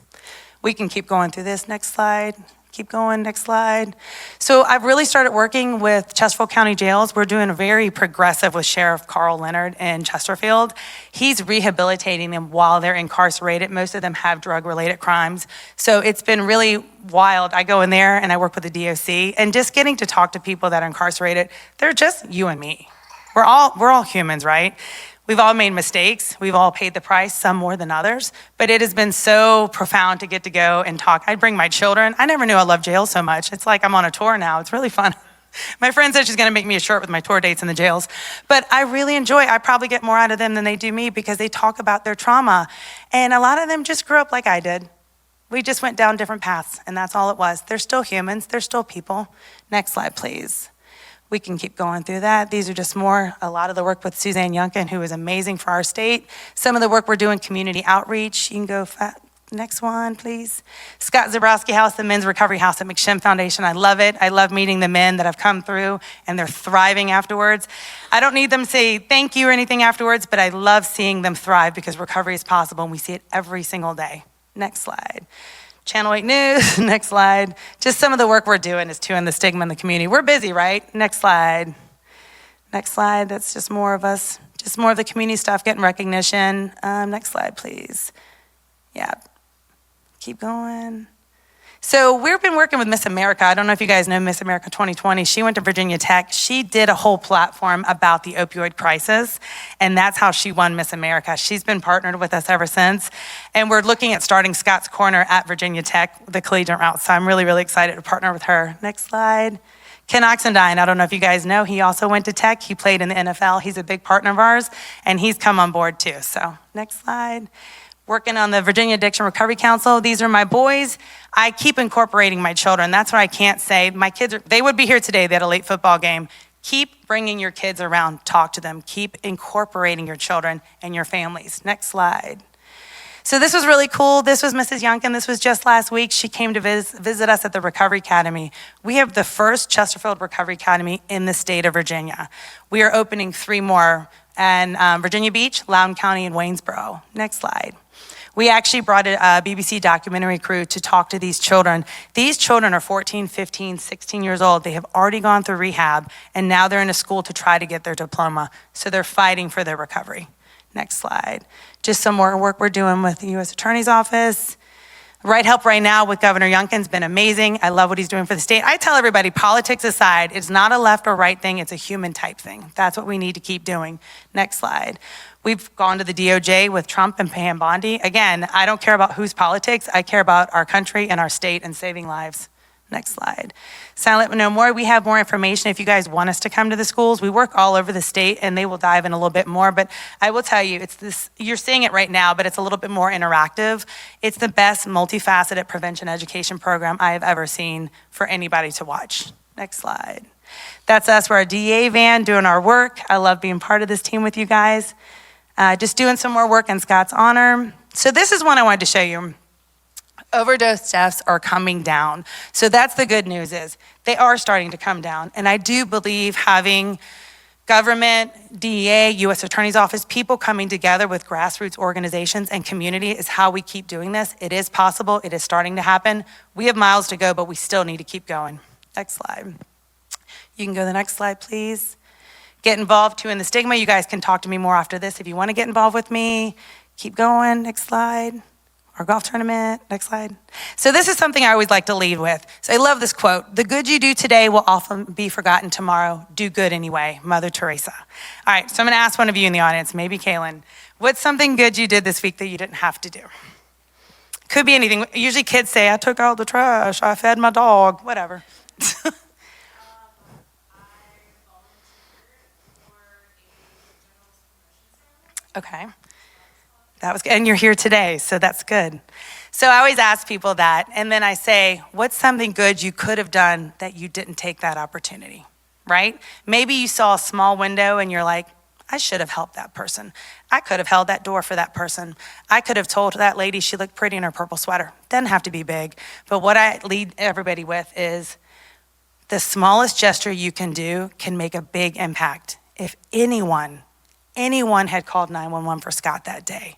We can keep going through this. Next slide. Keep going, next slide. So I've really started working with Chesterfield County Jails. We're doing a very progressive with Sheriff Carl Leonard in Chesterfield. He's rehabilitating them while they're incarcerated. Most of them have drug-related crimes. So it's been really wild. I go in there and I work with the DOC, and just getting to talk to people that are incarcerated, they're just you and me. We're all humans, right? We've all made mistakes. We've all paid the price, some more than others. But it has been so profound to get to go and talk. I bring my children. I never knew I loved jail so much. It's like I'm on a tour now. It's really fun. My friend said she's going to make me a shirt with my tour dates in the jails. But I really enjoy it. I probably get more out of them than they do me because they talk about their trauma. And a lot of them just grew up like I did. We just went down different paths, and that's all it was. They're still humans. They're still people. Next slide, please. We can keep going through that. These are just a lot of the work with Suzanne Yunkin, who is amazing for our state. Some of the work we're doing, community outreach. You can go next one, please. Scott Zabrowski House, the Men's Recovery House at McShem Foundation. I love it. I love meeting the men that have come through and they're thriving afterwards. I don't need them to say thank you or anything afterwards, but I love seeing them thrive because recovery is possible and we see it every single day. Next slide. Channel 8 News, next slide. Just some of the work we're doing is to end the stigma in the community. We're busy, right? Next slide. Next slide, that's just more of us, just more of the community stuff, getting recognition. Next slide, please. Yeah, keep going. So we've been working with Miss America. I don't know if you guys know Miss America 2020. She went to Virginia Tech. She did a whole platform about the opioid crisis, and that's how she won Miss America. She's been partnered with us ever since, and we're looking at starting Scott's Corner at Virginia Tech, the collegiate route, so I'm really, really excited to partner with her. Next slide. Ken Oxendine, I don't know if you guys know, he also went to Tech. He played in the NFL. He's a big partner of ours, and he's come on board too. So next slide. working on the Virginia Addiction Recovery Council. These are my boys. I keep incorporating my children. That's what I can't say. My kids, they would be here today. They had a late football game. Keep bringing your kids around, talk to them. Keep incorporating your children and your families. Next slide. So this was really cool. This was Mrs. Youngkin. This was just last week. She came to visit us at the Recovery Academy. We have the first Chesterfield Recovery Academy in the state of Virginia. We are opening 3 more in Virginia Beach, Loudoun County, and Waynesboro. Next slide. We actually brought a BBC documentary crew to talk to these children. These children are 14, 15, 16 years old. They have already gone through rehab, and now they're in a school to try to get their diploma. So they're fighting for their recovery. Next slide. Just some more work we're doing with the U.S. Attorney's Office. Right Help right now with Governor Youngkin's been amazing. I love what he's doing for the state. I tell everybody, politics aside, it's not a left or right thing, it's a human type thing. That's what we need to keep doing. Next slide. We've gone to the DOJ with Trump and Pam Bondi. Again, I don't care about whose politics, I care about our country and our state and saving lives. Next slide. Silent No More, we have more information if you guys want us to come to the schools. We work all over the state and they will dive in a little bit more, but I will tell you, it's this, you're seeing it right now, but it's a little bit more interactive. It's the best multifaceted prevention education program I have ever seen for anybody to watch. Next slide. That's us, we're our DEA van doing our work. I love being part of this team with you guys. Just doing some more work in Scott's honor. So this is one I wanted to show you. Overdose deaths are coming down. So that's the good news is they are starting to come down. And I do believe having government, DEA, U.S. Attorney's Office, people coming together with grassroots organizations and community is how we keep doing this. It is possible, it is starting to happen. We have miles to go, but we still need to keep going. Next slide. You can go to the next slide, please. Get involved too in the stigma. You guys can talk to me more after this if you want to get involved with me. Keep going, next slide. Our golf tournament, next slide. So this is something I always like to lead with. So I love this quote, the good you do today will often be forgotten tomorrow. Do good anyway, Mother Teresa. All right, so I'm gonna ask one of you in the audience, maybe Kaylin, what's something good you did this week that you didn't have to do? Could be anything. Usually kids say, I took out the trash, I fed my dog, whatever. Okay. That was good. And you're here today, so that's good. So I always ask people that, and then I say, what's something good you could have done that you didn't take that opportunity, right? Maybe you saw a small window and you're like, I should have helped that person. I could have held that door for that person. I could have told that lady she looked pretty in her purple sweater. Doesn't have to be big. But what I lead everybody with is the smallest gesture you can do can make a big impact. If anyone had called 911 for Scott that day,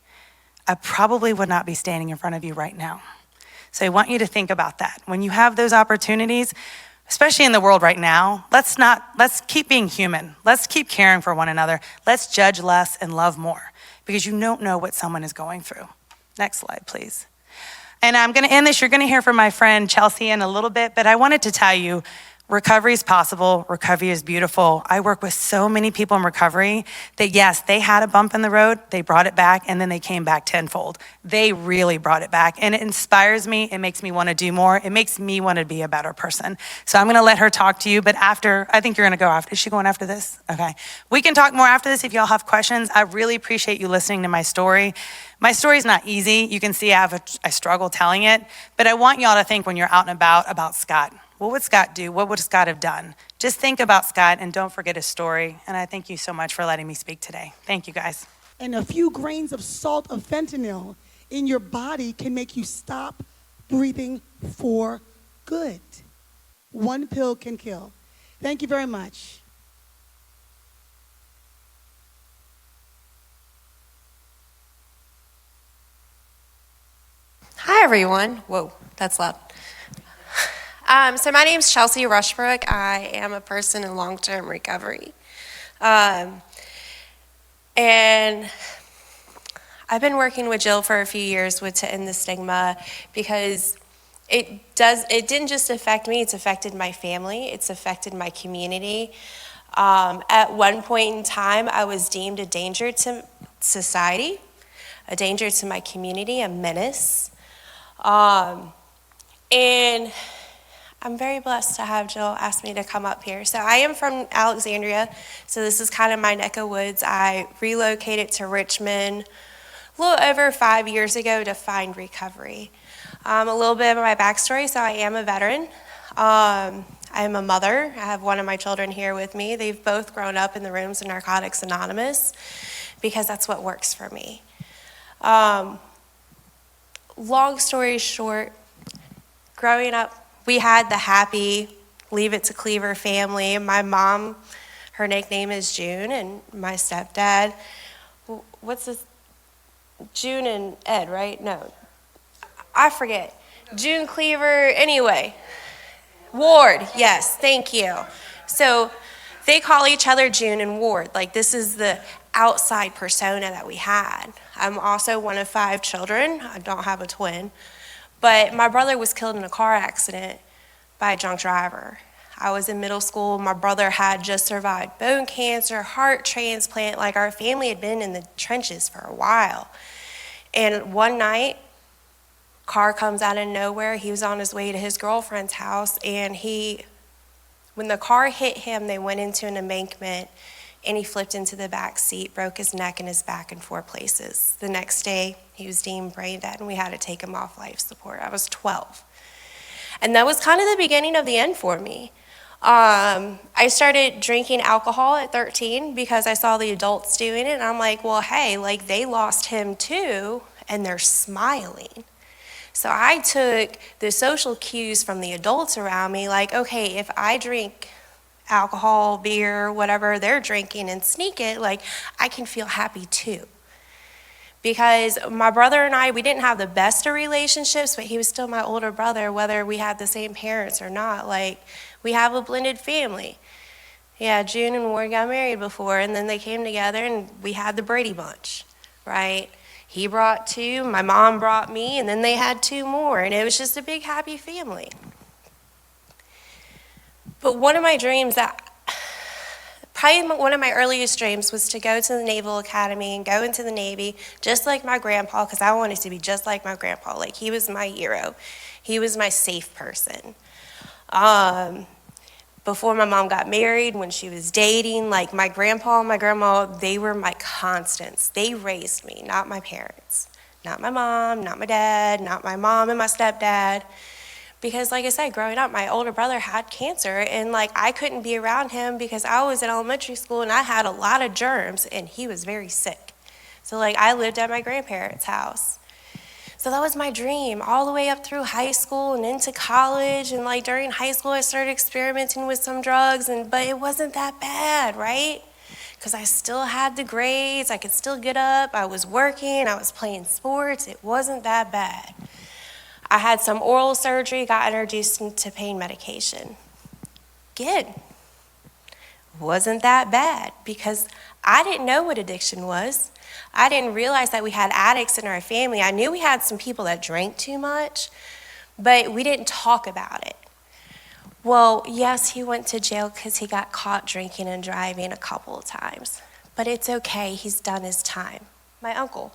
I probably would not be standing in front of you right now. So I want you to think about that. When you have those opportunities, especially in the world right now, let's keep being human. Let's keep caring for one another. Let's judge less and love more because you don't know what someone is going through. Next slide, please. And I'm gonna end this, you're gonna hear from my friend Chelsea in a little bit, but I wanted to tell you, recovery is possible, recovery is beautiful. I work with so many people in recovery that yes, they had a bump in the road, they brought it back, and then they came back tenfold. They really brought it back, and it inspires me, it makes me wanna do more, it makes me wanna be a better person. So I'm gonna let her talk to you, but after, I think you're gonna go after, is she going after this? Okay. We can talk more after this if y'all have questions. I really appreciate you listening to my story. My story's not easy. You can see I struggle telling it, but I want y'all to think when you're out and about Scott. What would Scott do? What would Scott have done? Just think about Scott and don't forget his story. And I thank you so much for letting me speak today. Thank you, guys. And a few grains of salt of fentanyl in your body can make you stop breathing for good. One pill can kill. Thank you very much. Hi, everyone. Whoa, that's loud. So my name is Chelsea Rushbrook. I am a person in long-term recovery. And I've been working with Jill for a few years to end the stigma because it didn't just affect me, it's affected my family, it's affected my community. At one point in time, I was deemed a danger to society, a danger to my community, a menace. And I'm very blessed to have Jill ask me to come up here. So I am from Alexandria, so this is kind of my neck of woods. I relocated to Richmond a a little over 5 years ago to find recovery. A little bit of my backstory, so I am a veteran. I am a mother. I have one of my children here with me. They've both grown up in the rooms of Narcotics Anonymous because that's what works for me. Long story short, growing up, we had the happy Leave It to Cleaver family. My mom, her nickname is June, and my stepdad, what's this? June and Ed, right? No, I forget. June Cleaver, anyway. Ward, yes, thank you. So they call each other June and Ward. Like, this is the outside persona that we had. I'm also one of 5 children. I don't have a twin. But my brother was killed in a car accident by a drunk driver. I was in middle school. My brother had just survived bone cancer, heart transplant. Like, our family had been in the trenches for a while. And one night, car comes out of nowhere. He was on his way to his girlfriend's house, and when the car hit him, they went into an embankment, and he flipped into the back seat, broke his neck and his back in 4 places. The next day, he was deemed brain dead, and we had to take him off life support. I was 12. And that was kind of the beginning of the end for me. I started drinking alcohol at 13 because I saw the adults doing it, and I'm like, well, hey, like, they lost him too, and they're smiling. So I took the social cues from the adults around me, like, okay, if I drink alcohol, beer, whatever they're drinking and sneak it, like, I can feel happy too. Because my brother and I, we didn't have the best of relationships, but he was still my older brother, whether we had the same parents or not. Like, we have a blended family. Yeah, June and Ward got married before, and then they came together, and we had the Brady Bunch, right? He brought 2, my mom brought me, and then they had 2 more, and it was just a big, happy family. But one of my dreams probably one of my earliest dreams was to go to the Naval Academy and go into the Navy, just like my grandpa, because I wanted to be just like my grandpa. Like, he was my hero. He was my safe person. Before my mom got married, when she was dating, like, my grandpa and my grandma, they were my constants. They raised me, not my parents. Not my mom, not my dad, not my mom and my stepdad. Because, like I said, growing up, my older brother had cancer, and, like, I couldn't be around him because I was in elementary school and I had a lot of germs, and he was very sick. So, like, I lived at my grandparents' house. So that was my dream all the way up through high school and into college. And, like, during high school, I started experimenting with some drugs, but it wasn't that bad, right? Because I still had the grades, I could still get up, I was working, I was playing sports. It wasn't that bad. I had some oral surgery, got introduced to pain medication. Again, wasn't that bad because I didn't know what addiction was. I didn't realize that we had addicts in our family. I knew we had some people that drank too much, but we didn't talk about it. Well, yes, he went to jail because he got caught drinking and driving a couple of times, but it's okay, he's done his time. My uncle.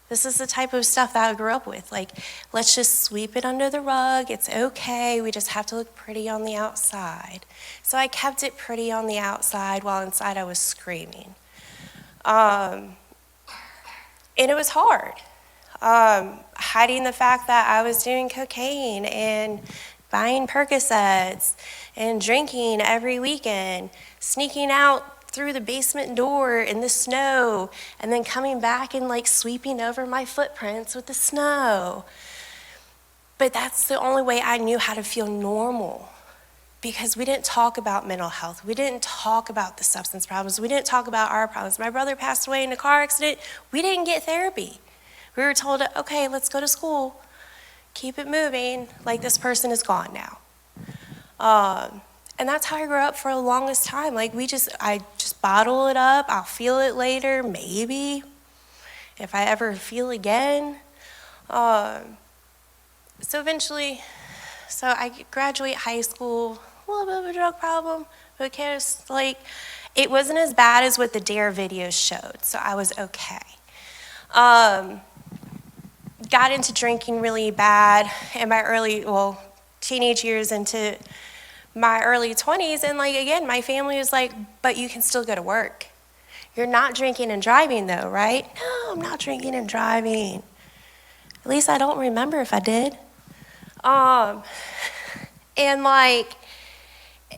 This is the type of stuff that I grew up with. Like, let's just sweep it under the rug. It's okay. We just have to look pretty on the outside. So I kept it pretty on the outside while inside I was screaming. And it was hard. Hiding the fact that I was doing cocaine and buying Percocets and drinking every weekend, sneaking out through the basement door in the snow, and then coming back and, like, sweeping over my footprints with the snow. But that's the only way I knew how to feel normal, because we didn't talk about mental health. We didn't talk about the substance problems. We didn't talk about our problems. My brother passed away in a car accident. We didn't get therapy. We were told, okay, let's go to school, keep it moving, like, this person is gone now. And that's how I grew up for the longest time. Like, I just bottle it up. I'll feel it later, maybe, if I ever feel again. So eventually, I graduate high school, a little bit of a drug problem, but it wasn't as bad as what the DARE videos showed, so I was okay. Got into drinking really bad in my teenage years into my early 20s, and, like, again, my family was like, but you can still go to work. You're not drinking and driving though, right? I'm not drinking and driving. At least I don't remember if I did. And like,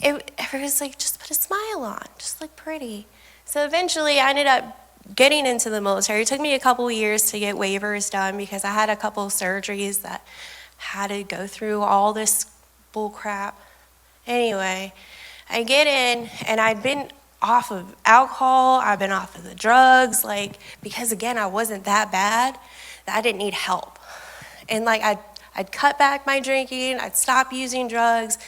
everybody's like, just put a smile on, just look pretty. So eventually I ended up getting into the military. It took me a couple years to get waivers done because I had a couple surgeries that had to go through all this bull crap. Anyway, I get in, and I'd been off of alcohol, I've been off of the drugs, like, because again, I wasn't that bad that I didn't need help. And like, I'd cut back my drinking, I'd stop using drugs,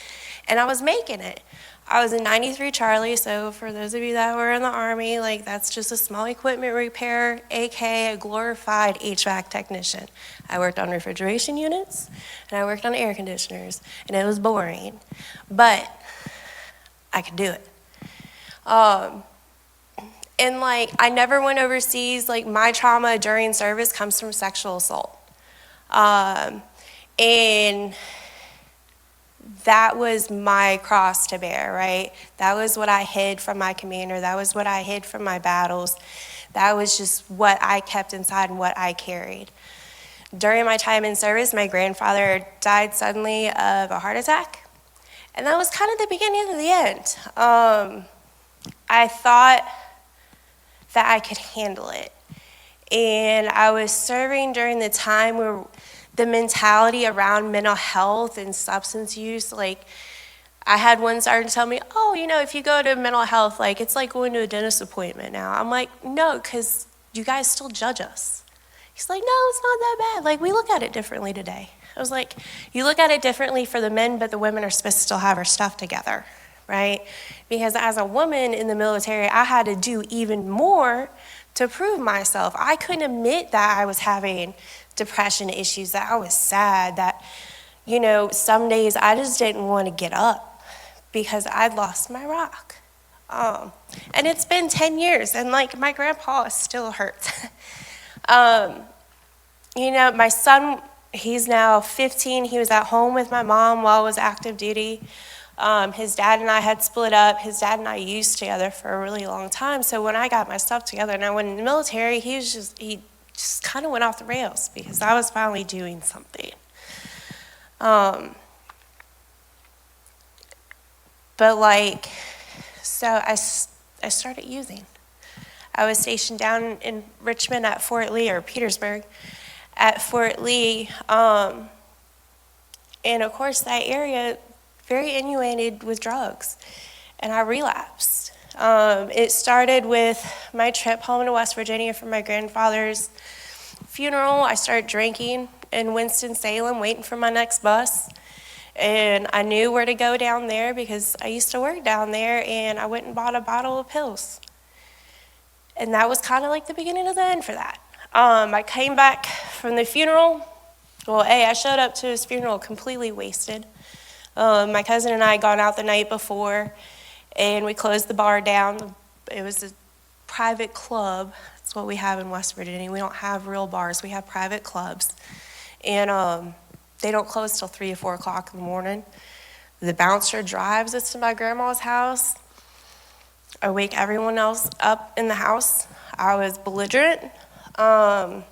and I was making it. I was in 93 Charlie, so for those of you that were in the Army, like, that's just a small equipment repair, aka a glorified HVAC technician. I worked on refrigeration units, and I worked on air conditioners, and it was boring, but I could do it. And like, I never went overseas. Like, my trauma during service comes from sexual assault. And that was my cross to bear, right? That was what I hid from my commander. That was what I hid from my battles. That was just what I kept inside and what I carried. During my time in service, my grandfather died suddenly of a heart attack. And that was kind of the beginning of the end. I thought that I could handle it. And I was serving during the time where the mentality around mental health and substance use, like, I had one sergeant tell me, oh, you know, if you go to mental health, like, it's like going to a dentist appointment now. I'm like, no, because you guys still judge us. He's like, no, it's not that bad. Like, we look at it differently today. I was like, you look at it differently for the men, but the women are supposed to still have our stuff together, right? Because as a woman in the military, I had to do even more to prove myself. I couldn't admit that I was having depression issues, that I was sad, that, you know, some days I just didn't want to get up because I'd lost my rock. And it's been 10 years, and like, my grandpa still hurts. You know, my son, he's now 15. He was at home with my mom while I was active duty. His dad and I had split up. His dad and I used together for a really long time. So when I got my stuff together and I went in the military, he just kind of went off the rails because I was finally doing something. But like, so I started using. I was stationed down in Richmond at Fort Lee, or Petersburg at Fort Lee. And of course, that area, very inundated with drugs. And I relapsed. It started with my trip home to West Virginia for my grandfather's funeral. I started drinking in Winston-Salem, waiting for my next bus. And I knew where to go down there because I used to work down there, and I went and bought a bottle of pills. And that was kind of like the beginning of the end for that. I came back from the funeral. Well, I showed up to his funeral completely wasted. My cousin and I had gone out the night before, and we closed the bar down. It was a private club. That's what we have in West Virginia. We don't have real bars. We have private clubs. And they don't close till 3 or 4 o'clock in the morning. The bouncer drives us to my grandma's house. I wake everyone else up in the house. I was belligerent. And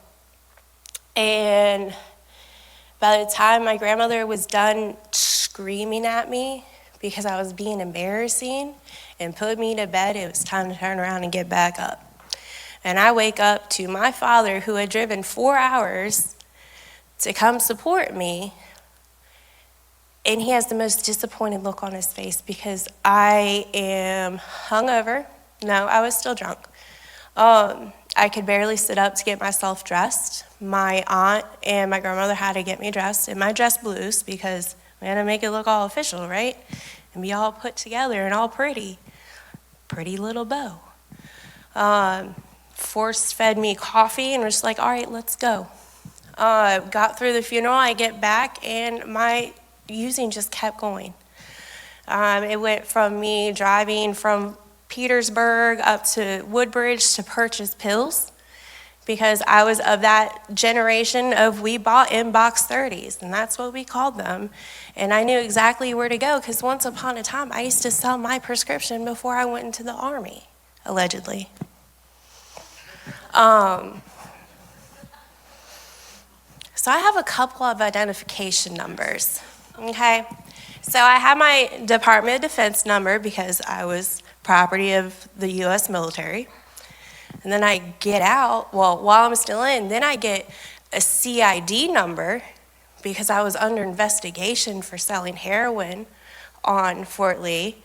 by the time my grandmother was done screaming at me because I was being embarrassing and put me to bed, it was time to turn around and get back up. And I wake up to my father, who had driven 4 hours to come support me, and he has the most disappointed look on his face because I am hungover. No, I was still drunk. I could barely sit up to get myself dressed. My aunt and my grandmother had to get me dressed in my dress blues because we had to make it look all official, right? And be all put together and all pretty. Pretty little bow. Force-fed me coffee and was just like, all right, let's go. Got through the funeral, I get back, and my using just kept going. It went from me driving from Petersburg up to Woodbridge to purchase pills because I was of that generation of we bought inbox 30s, and that's what we called them. And I knew exactly where to go because once upon a time I used to sell my prescription before I went into the Army, allegedly. So I have a couple of identification numbers, okay? So I have my Department of Defense number because I was property of the U.S. military. And then I get out, well, while I'm still in, then I get a CID number because I was under investigation for selling heroin on Fort Lee,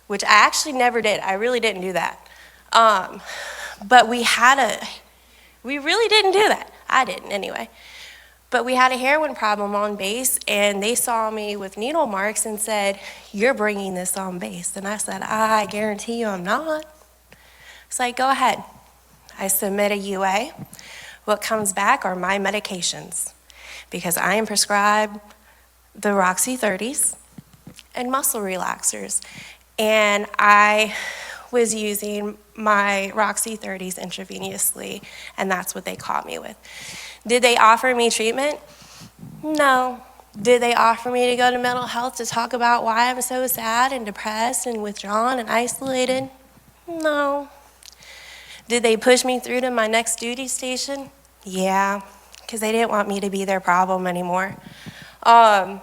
which I actually never did. I really didn't do that. But we really didn't do that. I didn't anyway. But we had a heroin problem on base, and they saw me with needle marks and said, "You're bringing this on base." And I said, "I guarantee you I'm not." It's like, go ahead. I submit a UA. What comes back are my medications because I am prescribed the Roxy 30s and muscle relaxers. And I was using my Roxy 30s intravenously, and that's what they caught me with. Did they offer me treatment? No. Did they offer me to go to mental health to talk about why I'm so sad and depressed and withdrawn and isolated? No. Did they push me through to my next duty station? Yeah, because they didn't want me to be their problem anymore. And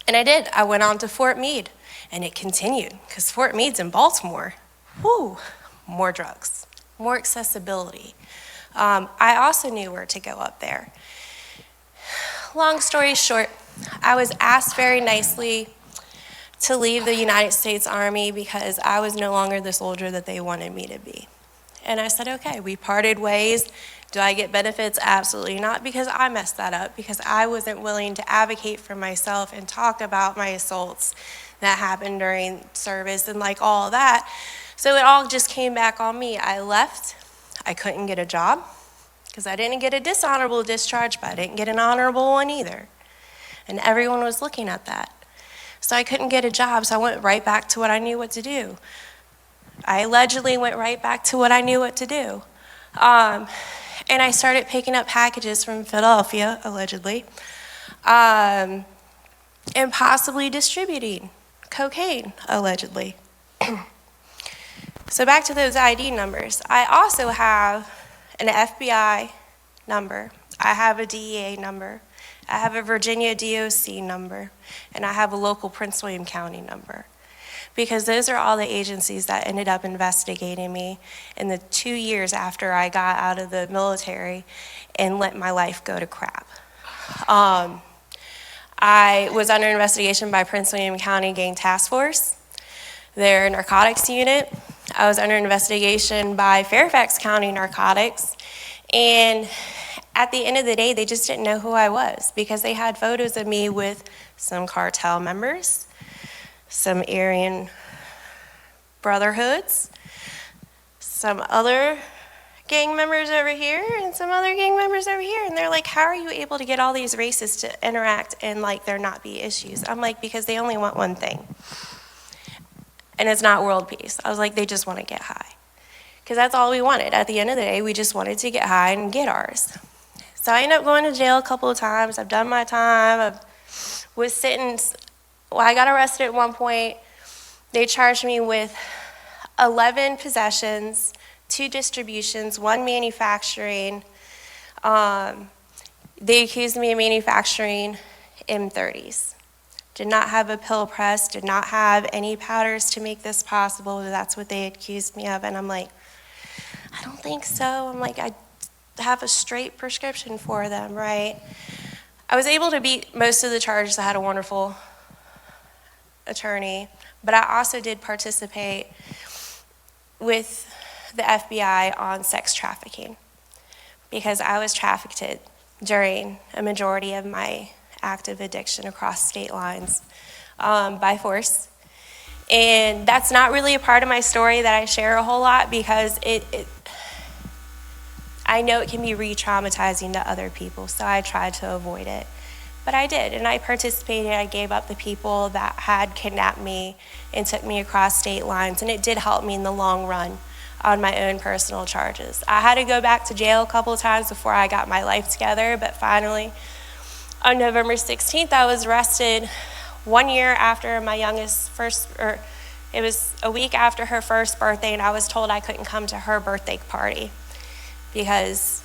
I did. I went on to Fort Meade, and it continued, because Fort Meade's in Baltimore. Whew, more drugs, more accessibility. I also knew where to go up there. Long story short, I was asked very nicely to leave the United States Army because I was no longer the soldier that they wanted me to be. And I said, okay, we parted ways. Do I get benefits? Absolutely not, because I messed that up, because I wasn't willing to advocate for myself and talk about my assaults that happened during service and like all of that. So it all just came back on me. I left. I couldn't get a job because I didn't get a dishonorable discharge, but I didn't get an honorable one either. And everyone was looking at that. So I couldn't get a job, so I went right back to what I knew what to do. I allegedly went right back to what I knew what to do. And I started picking up packages from Philadelphia, allegedly, and possibly distributing cocaine, allegedly. So back to those ID numbers. I also have an FBI number. I have a DEA number. I have a Virginia DOC number. And I have a local Prince William County number. Because those are all the agencies that ended up investigating me in the 2 years after I got out of the military and let my life go to crap. I was under investigation by Prince William County Gang Task Force, their narcotics unit. I was under investigation by Fairfax County Narcotics. And at the end of the day, they just didn't know who I was because they had photos of me with some cartel members, some Aryan brotherhoods, some other gang members over here, and some other gang members over here. And they're like, how are you able to get all these races to interact and like there not be issues? I'm like, because they only want one thing. And it's not world peace. I was like, they just want to get high. Because that's all we wanted. At the end of the day, we just wanted to get high and get ours. So I ended up going to jail a couple of times. I've done my time. I got arrested at one point. They charged me with 11 possessions, 2 distributions, 1 manufacturing. They accused me of manufacturing M30s. Did not have a pill press, did not have any powders to make this possible. That's what they accused me of. And I'm like, I don't think so. I'm like, I have a straight prescription for them, right? I was able to beat most of the charges. I had a wonderful attorney, but I also did participate with the FBI on sex trafficking because I was trafficked during a majority of my active addiction across state lines by force. And that's not really a part of my story that I share a whole lot because I know it can be re-traumatizing to other people, so I tried to avoid it. But I did, and I participated. I gave up the people that had kidnapped me and took me across state lines, and it did help me in the long run on my own personal charges. I had to go back to jail a couple of times before I got my life together, but finally, on November 16th, I was arrested 1 year after my youngest it was a week after her first birthday, and I was told I couldn't come to her birthday party because,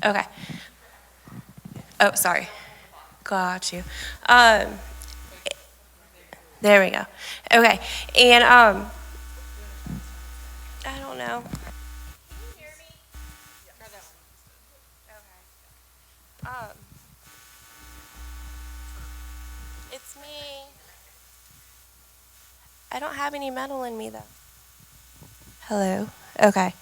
Okay. Oh, sorry. Got you. There we go. Okay. And I don't know. Can you hear me? Okay. It's me. I don't have any metal in me though. Hello. Okay.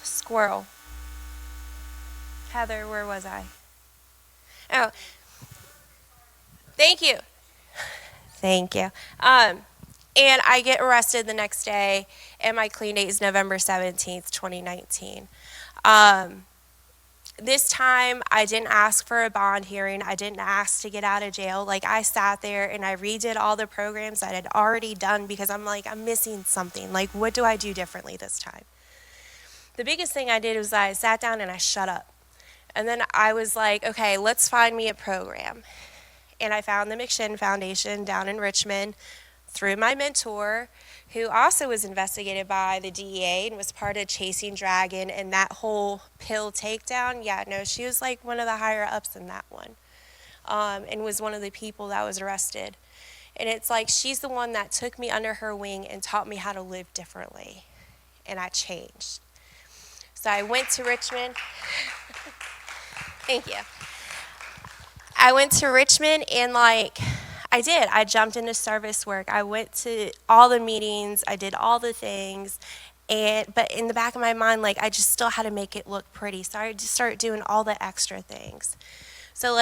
Squirrel. Heather, where was I? Oh. Thank you. Thank you. And I get arrested the next day, and my clean date is November 17th, 2019. This time, I didn't ask for a bond hearing. I didn't ask to get out of jail. Like, I sat there and I redid all the programs that I had already done because I'm like, I'm missing something. Like, what do I do differently this time? The biggest thing I did was I sat down and I shut up. And then I was like, okay, let's find me a program. And I found the McShin Foundation down in Richmond through my mentor, who also was investigated by the DEA and was part of Chasing Dragon and that whole pill takedown. Yeah, no, she was like one of the higher ups in that one, and was one of the people that was arrested. And it's like she's the one that took me under her wing and taught me how to live differently, and I changed. So I went to Richmond. Thank you. I went to Richmond and I jumped into service work. I went to all the meetings, I did all the things, but in the back of my mind, I just still had to make it look pretty. So I just started doing all the extra things. So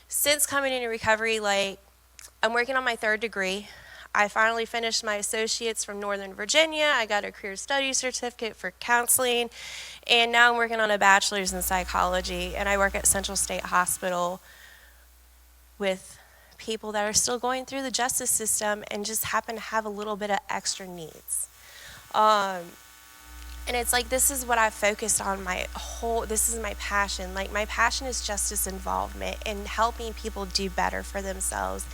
since coming into recovery, I'm working on my 3rd degree. I finally finished my associates from Northern Virginia. I got a career studies certificate for counseling, and now I'm working on a bachelor's in psychology, and I work at Central State Hospital with people that are still going through the justice system and just happen to have a little bit of extra needs. And it's this is what I've focused on this is my passion. My passion is justice involvement and helping people do better for themselves.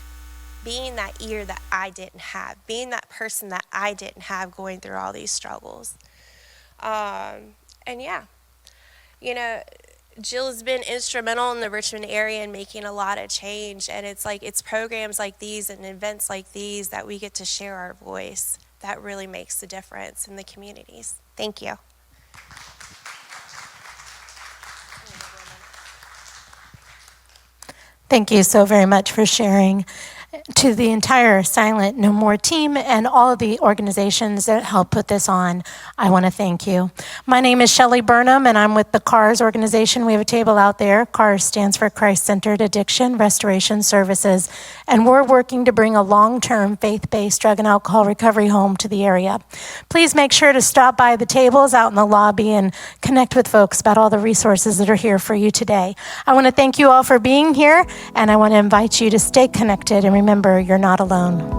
Being that ear that I didn't have, being that person that I didn't have going through all these struggles. And yeah, Jill has been instrumental in the Richmond area in making a lot of change, and it's programs like these and events like these that we get to share our voice that really makes the difference in the communities. Thank you. Thank you so very much for sharing. To the entire Silent No More team and all of the organizations that helped put this on, I want to thank you. My name is Shelley Burnham, and I'm with the CARS organization. We have a table out there. CARS stands for Christ-Centered Addiction Restoration Services, and we're working to bring a long-term faith-based drug and alcohol recovery home to the area. Please make sure to stop by the tables out in the lobby and connect with folks about all the resources that are here for you today. I want to thank you all for being here, and I want to invite you to stay connected and remember, you're not alone.